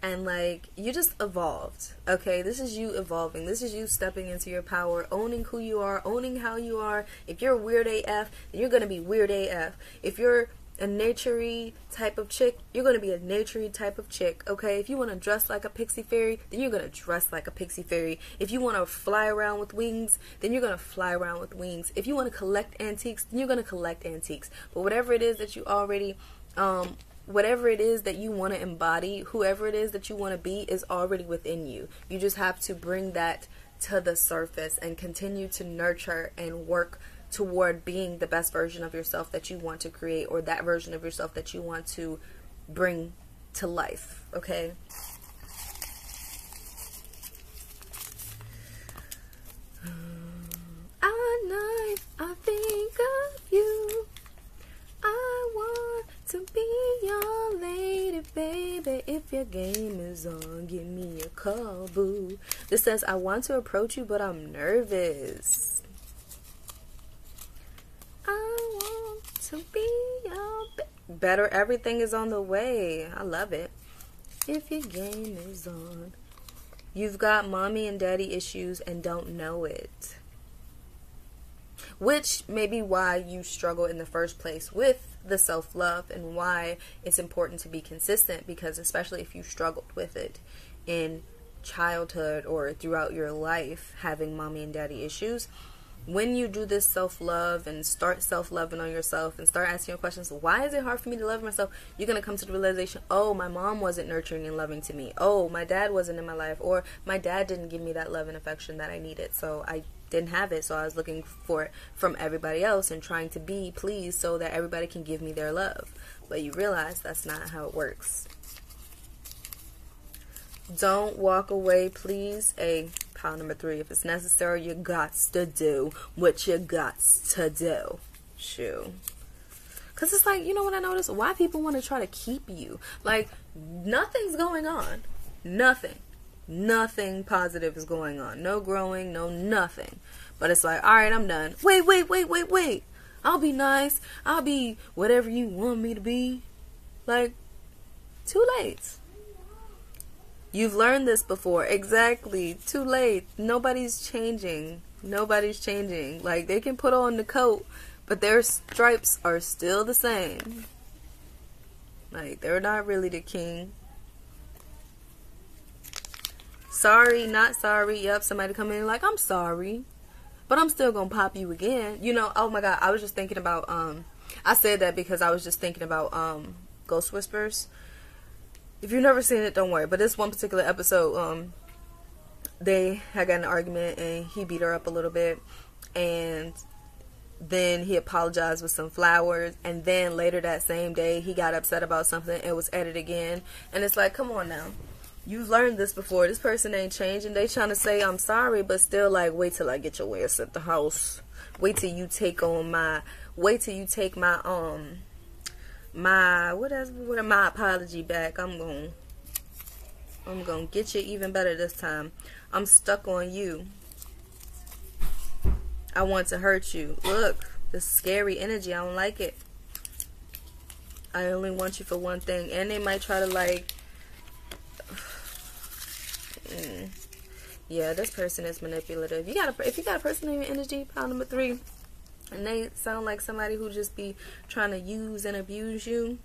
And like, you just evolved. Okay, this is you evolving. This is you stepping into your power, owning who you are, owning how you are. If you're weird AF, then you're gonna be weird AF. If you're a naturey type of chick, you're going to be a naturey type of chick, okay? If you want to dress like a pixie fairy, then you're going to dress like a pixie fairy. If you want to fly around with wings, then you're going to fly around with wings. If you want to collect antiques, then you're going to collect antiques. But whatever it is that you already, whatever it is that you want to embody, whoever it is that you want to be is already within you. You just have to bring that to the surface and continue to nurture and work toward being the best version of yourself that you want to create, or that version of yourself that you want to bring to life, okay? At night, I think of you. I want to be your lady, baby. If your game is on, give me a call, boo. This says, I want to approach you, but I'm nervous. I want to be your better. Everything is on the way. I love it. If your game is on. You've got mommy and daddy issues and don't know it. Which may be why you struggle in the first place with the self-love, and why it's important to be consistent, because especially if you struggled with it in childhood or throughout your life, having mommy and daddy issues, when you do this self-love and start self-loving on yourself and start asking your questions, why is it hard for me to love myself? You're going to come to the realization, oh, my mom wasn't nurturing and loving to me. Oh, my dad wasn't in my life. Or my dad didn't give me that love and affection that I needed. So I didn't have it. So I was looking for it from everybody else and trying to be pleased so that everybody can give me their love. But you realize that's not how it works. Don't walk away, please. Pile number 3. If it's necessary, you gots to do what you gots to do. Shoo. Because it's like, you know what I noticed? Why people want to try to keep you? Like, nothing's going on. Nothing. Nothing positive is going on. No growing, no nothing. But it's like, alright, I'm done. Wait. I'll be nice. I'll be whatever you want me to be. Like, too late. You've learned this before. Exactly. Too late. Nobody's changing. Nobody's changing. Like, they can put on the coat, but their stripes are still the same. Like, they're not really the king. Sorry, not sorry. Yep, somebody come in like, I'm sorry, but I'm still gonna pop you again. You know, oh my god, I was just thinking about, I said that because I was just thinking about, Ghost Whispers. If you've never seen it, don't worry. But this one particular episode, they had got an argument and he beat her up a little bit, and then he apologized with some flowers, and then later that same day he got upset about something and was at it again. And it's like, come on now, you've learned this before. This person ain't changing. They trying to say I'm sorry, but still like, wait till I get your ass at the house. Wait till you take on my, wait till you take my my apology back. I'm gonna get you even better this time. I'm stuck on you. I want to hurt you. Look, this scary energy. I don't like it. I only want you for one thing. And they might try to like... Yeah, this person is manipulative. If you got a person in your energy, pile number 3, and they sound like somebody who just be trying to use and abuse you,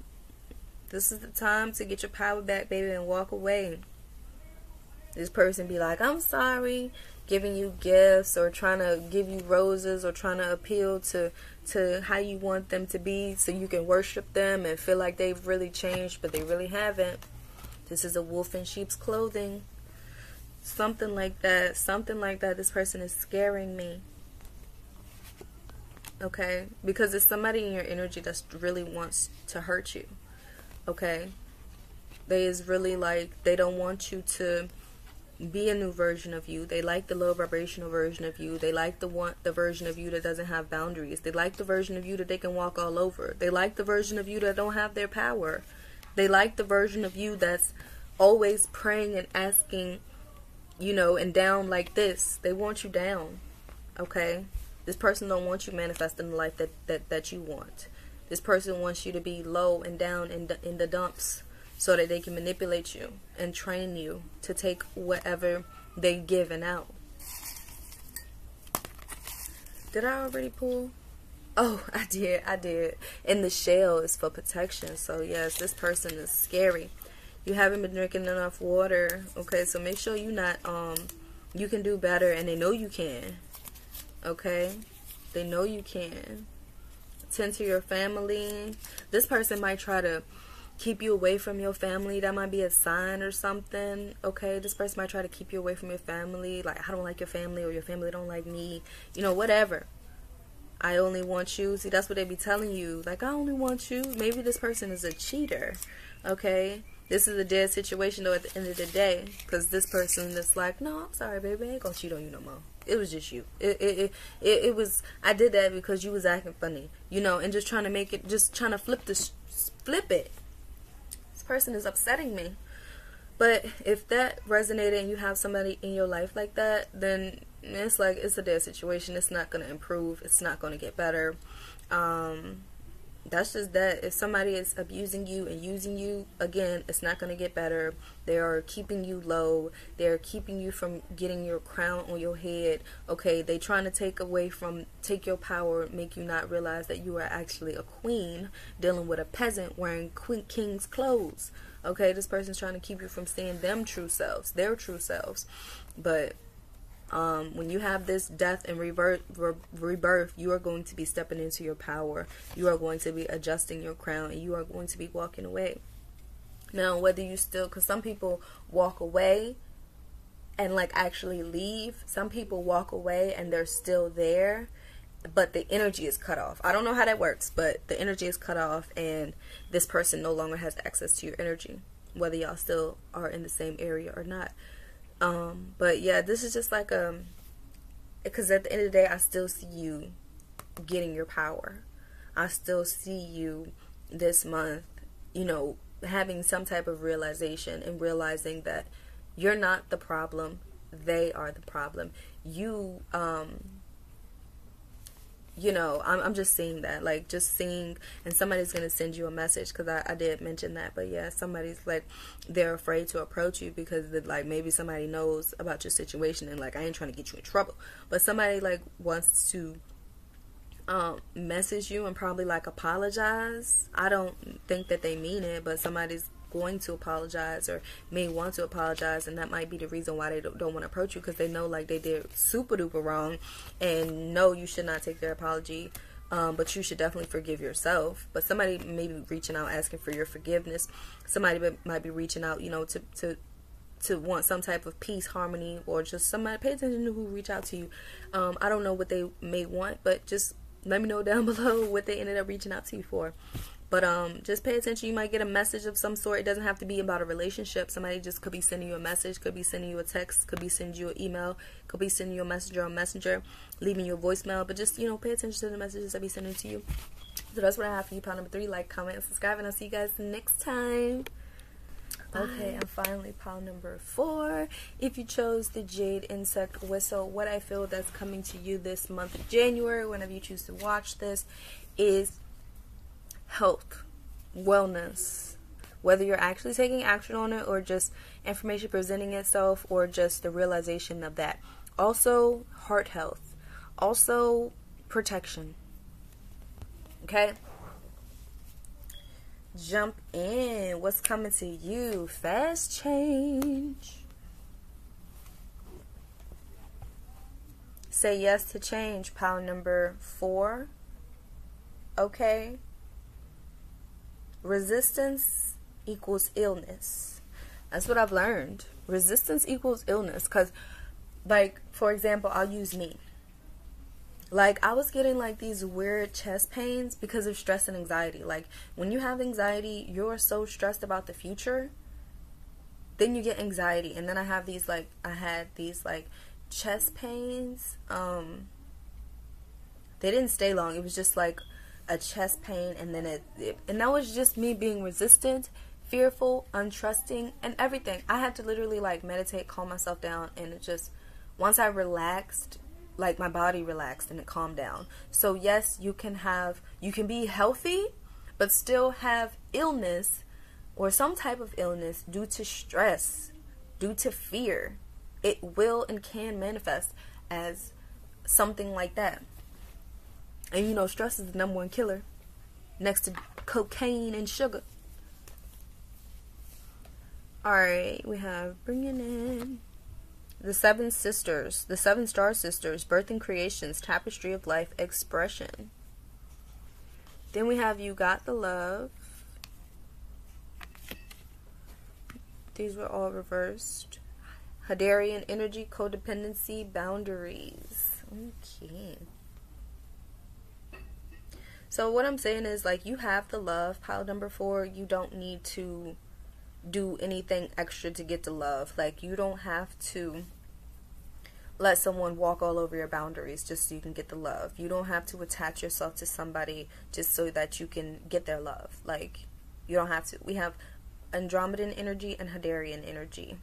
this is the time to get your power back, baby, and walk away. This person be like, I'm sorry, giving you gifts or trying to give you roses or trying to appeal to how you want them to be so you can worship them and feel like they've really changed, but they really haven't. This is a wolf in sheep's clothing. Something like that. Something like that. This person is scaring me. Okay? Because it's somebody in your energy that really wants to hurt you. Okay? They is really like, they don't want you to be a new version of you. They like the low vibrational version of you. They like the version of you that doesn't have boundaries. They like the version of you that they can walk all over. They like the version of you that don't have their power. They like the version of you that's always praying and asking, you know, and down like this. They want you down. Okay? This person don't want you manifesting the life that you want. This person wants you to be low and down in the dumps, so that they can manipulate you and train you to take whatever they given out. Did I already pull? Oh, I did. And the shell is for protection. So yes, this person is scary. You haven't been drinking enough water. Okay, so make sure you can do better, and they know you can. Okay? They know you can. Tend to your family. This person might try to keep you away from your family. That might be a sign or something. Okay, this person might try to keep you away from your family, like, I don't like your family, or your family don't like me, you know, whatever. I only want you. See, that's what they be telling you, like, I only want you. Maybe this person is a cheater. Okay, this is a dead situation though at the end of the day, because this person is like, no, I'm sorry baby, I ain't gonna cheat on you no more. It was just you. It was, I did that because you was acting funny, you know, and just trying to make it, just trying to flip it. Person is upsetting me. But if that resonated and you have somebody in your life like that, then it's like, it's a dead situation. It's not going to improve. It's not going to get better. That's just that. If somebody is abusing you and using you, again, it's not going to get better. They are keeping you low. They're keeping you from getting your crown on your head. Okay, they trying to take your power, make you not realize that you are actually a queen dealing with a peasant wearing king's clothes. Okay, this person's trying to keep you from seeing their true selves. But when you have this death and rebirth, you are going to be stepping into your power. You are going to be adjusting your crown, and you are going to be walking away. Now, whether you still, because some people walk away and like actually leave. Some people walk away and they're still there, but the energy is cut off. I don't know how that works, but the energy is cut off, and this person no longer has access to your energy, whether y'all still are in the same area or not. But yeah, this is just like because at the end of the day, I still see you getting your power. I still see you this month, you know, having some type of realization and realizing that you're not the problem, they are the problem. You know, I'm just seeing that, like, just seeing, and somebody's going to send you a message, because I did mention that, but yeah, somebody's like, they're afraid to approach you because, like, maybe somebody knows about your situation, and like, I ain't trying to get you in trouble, but somebody like wants to message you and probably like apologize. I don't think that they mean it, but somebody's going to apologize or may want to apologize, and that might be the reason why they don't want to approach you, because they know like they did super duper wrong, and no, you should not take their apology, but you should definitely forgive yourself. But somebody may be reaching out asking for your forgiveness. Somebody might be reaching out, you know, to want some type of peace, harmony, or just somebody. Pay attention to who reach out to you. I don't know what they may want, but just let me know down below what they ended up reaching out to you for. But just pay attention. You might get a message of some sort. It doesn't have to be about a relationship. Somebody just could be sending you a message, could be sending you a text, could be sending you an email, could be sending you a message on Messenger, leaving you a voicemail. But just, you know, pay attention to the messages that be sending to you. So that's what I have for you. Pile number 3. Like, comment, and subscribe, and I'll see you guys next time. Okay, and finally, pile number 4. If you chose the Jade Insect Whistle, what I feel that's coming to you this month of January, whenever you choose to watch this, is health, wellness. Whether you're actually taking action on it or just information presenting itself or just the realization of that. Also, heart health. Also, protection. Okay? Jump in. What's coming to you? Fast change. Say yes to change. Pile number 4. Okay. Resistance equals illness. That's what I've learned. Resistance equals illness. Because, like, for example, I'll use me. Like, I was getting, like, these weird chest pains because of stress and anxiety. Like, when you have anxiety, you're so stressed about the future, then you get anxiety. And then I had these, like, chest pains. They didn't stay long. It was just, like, a chest pain. And then and that was just me being resistant, fearful, untrusting, and everything. I had to literally, like, meditate, calm myself down. And it just, once I relaxed, like, my body relaxed and it calmed down. So yes, you can be healthy but still have illness or some type of illness due to stress, due to fear. It will and can manifest as something like that. And you know, stress is the #1 killer next to cocaine and sugar. Alright, we have bringing in the 7 sisters, the 7 star sisters, birth and creations, tapestry of life, expression. Then we have you got the love. These were all reversed. Hadarian energy, codependency, boundaries. Okay. So what I'm saying is, like, you have the love, pile number 4. You don't need to do anything extra to get the love. Like, you don't have to let someone walk all over your boundaries just so you can get the love. You don't have to attach yourself to somebody just so that you can get their love. Like, you don't have to. We have Andromedan energy and Hadarian energy.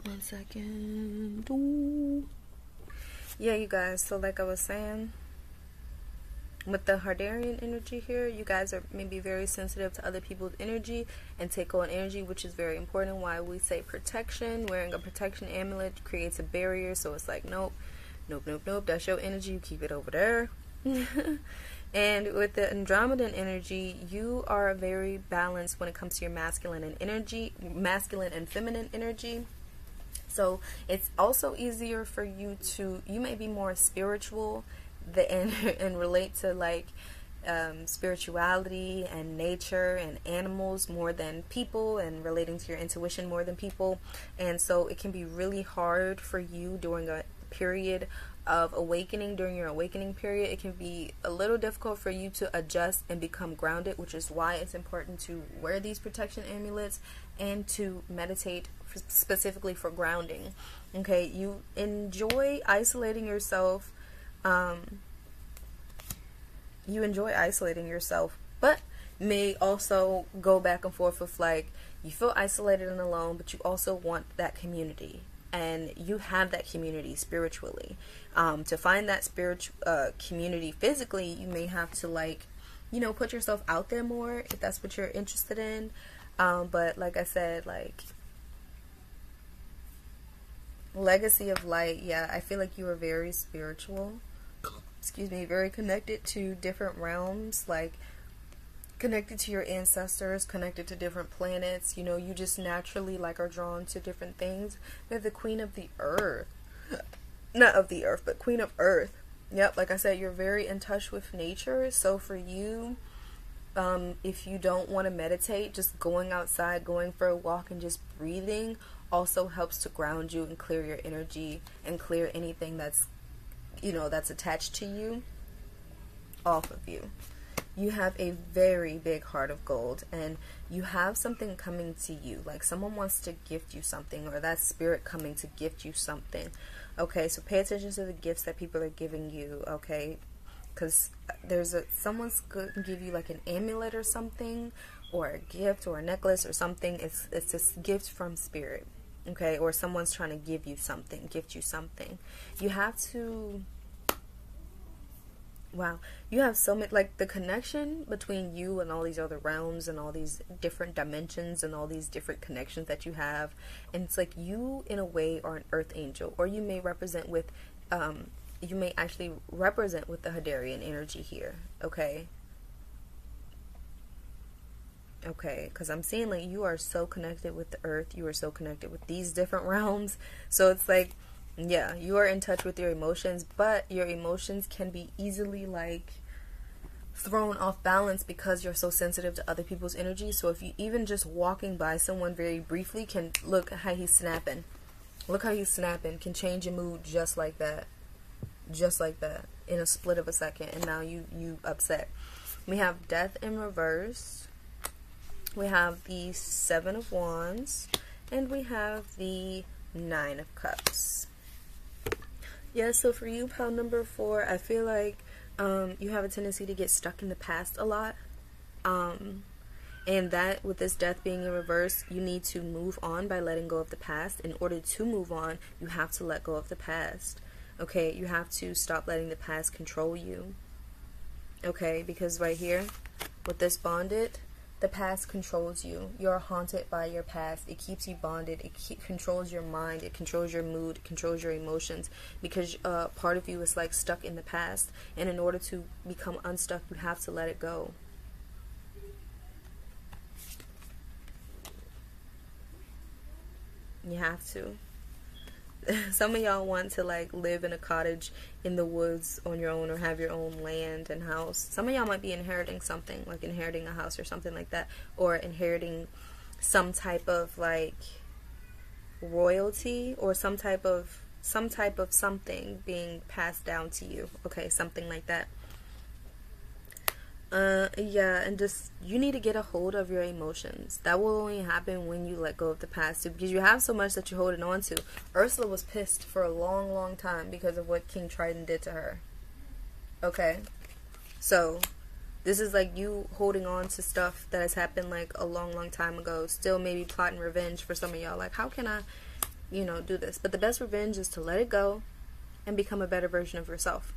1 second. Ooh. Yeah, you guys, so like I was saying, with the Hadarian energy here, you guys are maybe very sensitive to other people's energy and take on energy, which is very important. Why we say protection. Wearing a protection amulet creates a barrier, so it's like, nope, nope, nope, nope. That's your energy. You keep it over there. And with the Andromedan energy, you are very balanced when it comes to your masculine and feminine energy. So it's also easier for you you may be more spiritual and relate to, like, spirituality and nature and animals more than people, and relating to your intuition more than people. And so it can be really hard for you during a period of awakening. During your awakening period, it can be a little difficult for you to adjust and become grounded, which is why it's important to wear these protection amulets and to meditate specifically for grounding. Okay, you enjoy isolating yourself. But may also go back and forth with, like, you feel isolated and alone, but you also want that community, and you have that community spiritually. To find that spiritual community physically, you may have to, like, you know, put yourself out there more if that's what you're interested in. But like I said, like, legacy of light, yeah, I feel like you are very spiritual. Excuse me, very connected to different realms, like connected to your ancestors, connected to different planets. You know, you just naturally, like, are drawn to different things. You're the queen of the earth. Not of the earth, but queen of earth. Yep, like I said, you're very in touch with nature. So for you, if you don't want to meditate, just going outside, going for a walk, and just breathing also helps to ground you and clear your energy and clear anything that's, you know, that's attached to you off of you. You have a very big heart of gold, and you have something coming to you. Like, someone wants to gift you something, or that spirit coming to gift you something. Okay, so pay attention to the gifts that people are giving you, okay? because someone's going to give you like an amulet or something, or a gift or a necklace or something. It's this gift from spirit, okay? Or someone's trying to give you something, gift you something. You have to, wow, you have so many, like, the connection between you and all these other realms and all these different dimensions and all these different connections that you have. And it's like you in a way are an earth angel, or you may represent with you may actually represent with the Hadarian energy here, okay? Okay, because I'm seeing like you are so connected with the earth, you are so connected with these different realms. So it's like, yeah, you are in touch with your emotions, but your emotions can be easily like thrown off balance because you're so sensitive to other people's energy. So if you even just walking by someone very briefly can look how he's snapping. Look how he's snapping can change your mood just like that. Just like that, in a split of a second, and now you upset. We have Death in reverse. We have the Seven of Wands, and we have the Nine of Cups. Yeah, so for you, pile number 4, I feel like you have a tendency to get stuck in the past a lot. And that, with this Death being in reverse, you need to move on by letting go of the past. In order to move on, you have to let go of the past. Okay, you have to stop letting the past control you. Okay, because right here, with this bonded, the past controls you. You're haunted by your past. It keeps you bonded. It controls your mind. It controls your mood. It controls your emotions. Because part of you is like stuck in the past. And in order to become unstuck, you have to let it go. You have to. Some of y'all want to like live in a cottage in the woods on your own, or have your own land and house. Some of y'all might be inheriting something, like inheriting a house or something like that, or inheriting some type of like royalty, or some type of something being passed down to you. Okay, something like that. Yeah, and just, you need to get a hold of your emotions. That will only happen when you let go of the past, because you have so much that you're holding on to. Ursula was pissed for a long, long time because of what King Triton did to her. Okay? So, this is like you holding on to stuff that has happened like a long, long time ago. Still maybe plotting revenge for some of y'all. Like, how can I, do this? But the best revenge is to let it go and become a better version of yourself.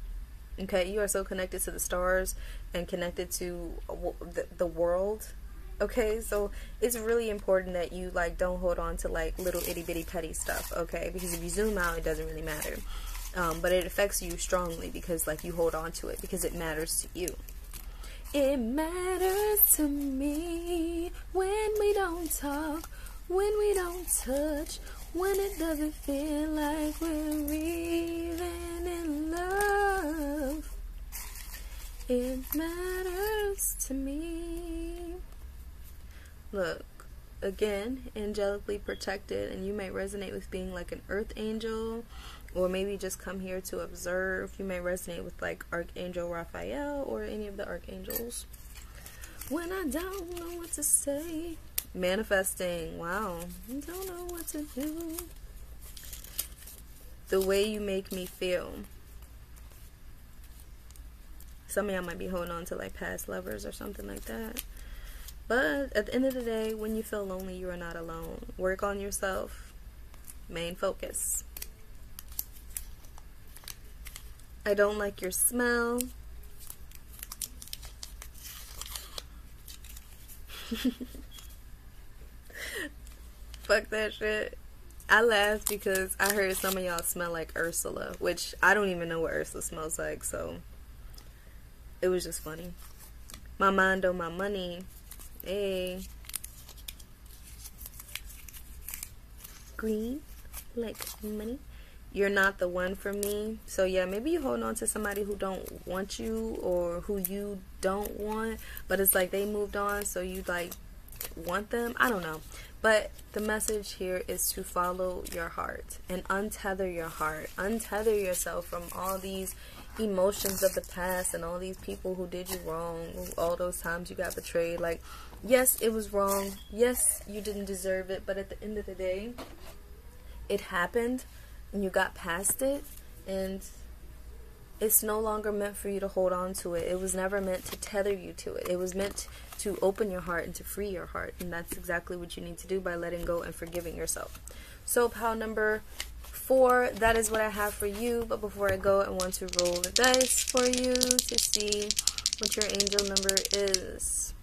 Okay, you are so connected to the stars and connected to the world. Okay, so it's really important that you like don't hold on to like little itty bitty petty stuff. Okay, because if you zoom out, it doesn't really matter. But it affects you strongly because like you hold on to it because it matters to you. It matters to me when we don't talk, when we don't touch, when it doesn't feel like we're even in love. It matters to me. Look, again, angelically protected, and you may resonate with being like an earth angel, or maybe just come here to observe. You may resonate with like Archangel Raphael or any of the archangels. When I don't know what to say. Manifesting. Wow. I don't know what to do. The way you make me feel. Some of y'all might be holding on to like past lovers or something like that. But at the end of the day, when you feel lonely, you are not alone. Work on yourself. Main focus. I don't like your smell. Fuck that shit. I laughed because I heard some of y'all smell like Ursula, which I don't even know what Ursula smells like, so it was just funny. My mind on my money. Hey. Green, like money. You're not the one for me. So yeah, maybe you're holding on to somebody who don't want you, or who you don't want, but it's like they moved on, so you like want them. I don't know. But the message here is to follow your heart and untether your heart. Untether yourself from all these emotions of the past and all these people who did you wrong, all those times you got betrayed. Like, yes, it was wrong. Yes, you didn't deserve it. But at the end of the day, it happened and you got past it. And It's no longer meant for you to hold on to it. It was never meant to tether you to it. It was meant to open your heart and to free your heart. And that's exactly what you need to do by letting go and forgiving yourself. So pile number 4, that is what I have for you. But before I go, I want to roll the dice for you to see what your angel number is.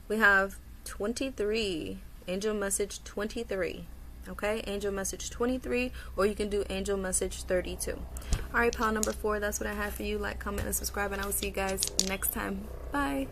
We have 23. Angel message 23. Okay, angel message 23, or you can do angel message 32. Alright, pile number 4, that's what I have for you. Like, comment, and subscribe, and I will see you guys next time. Bye.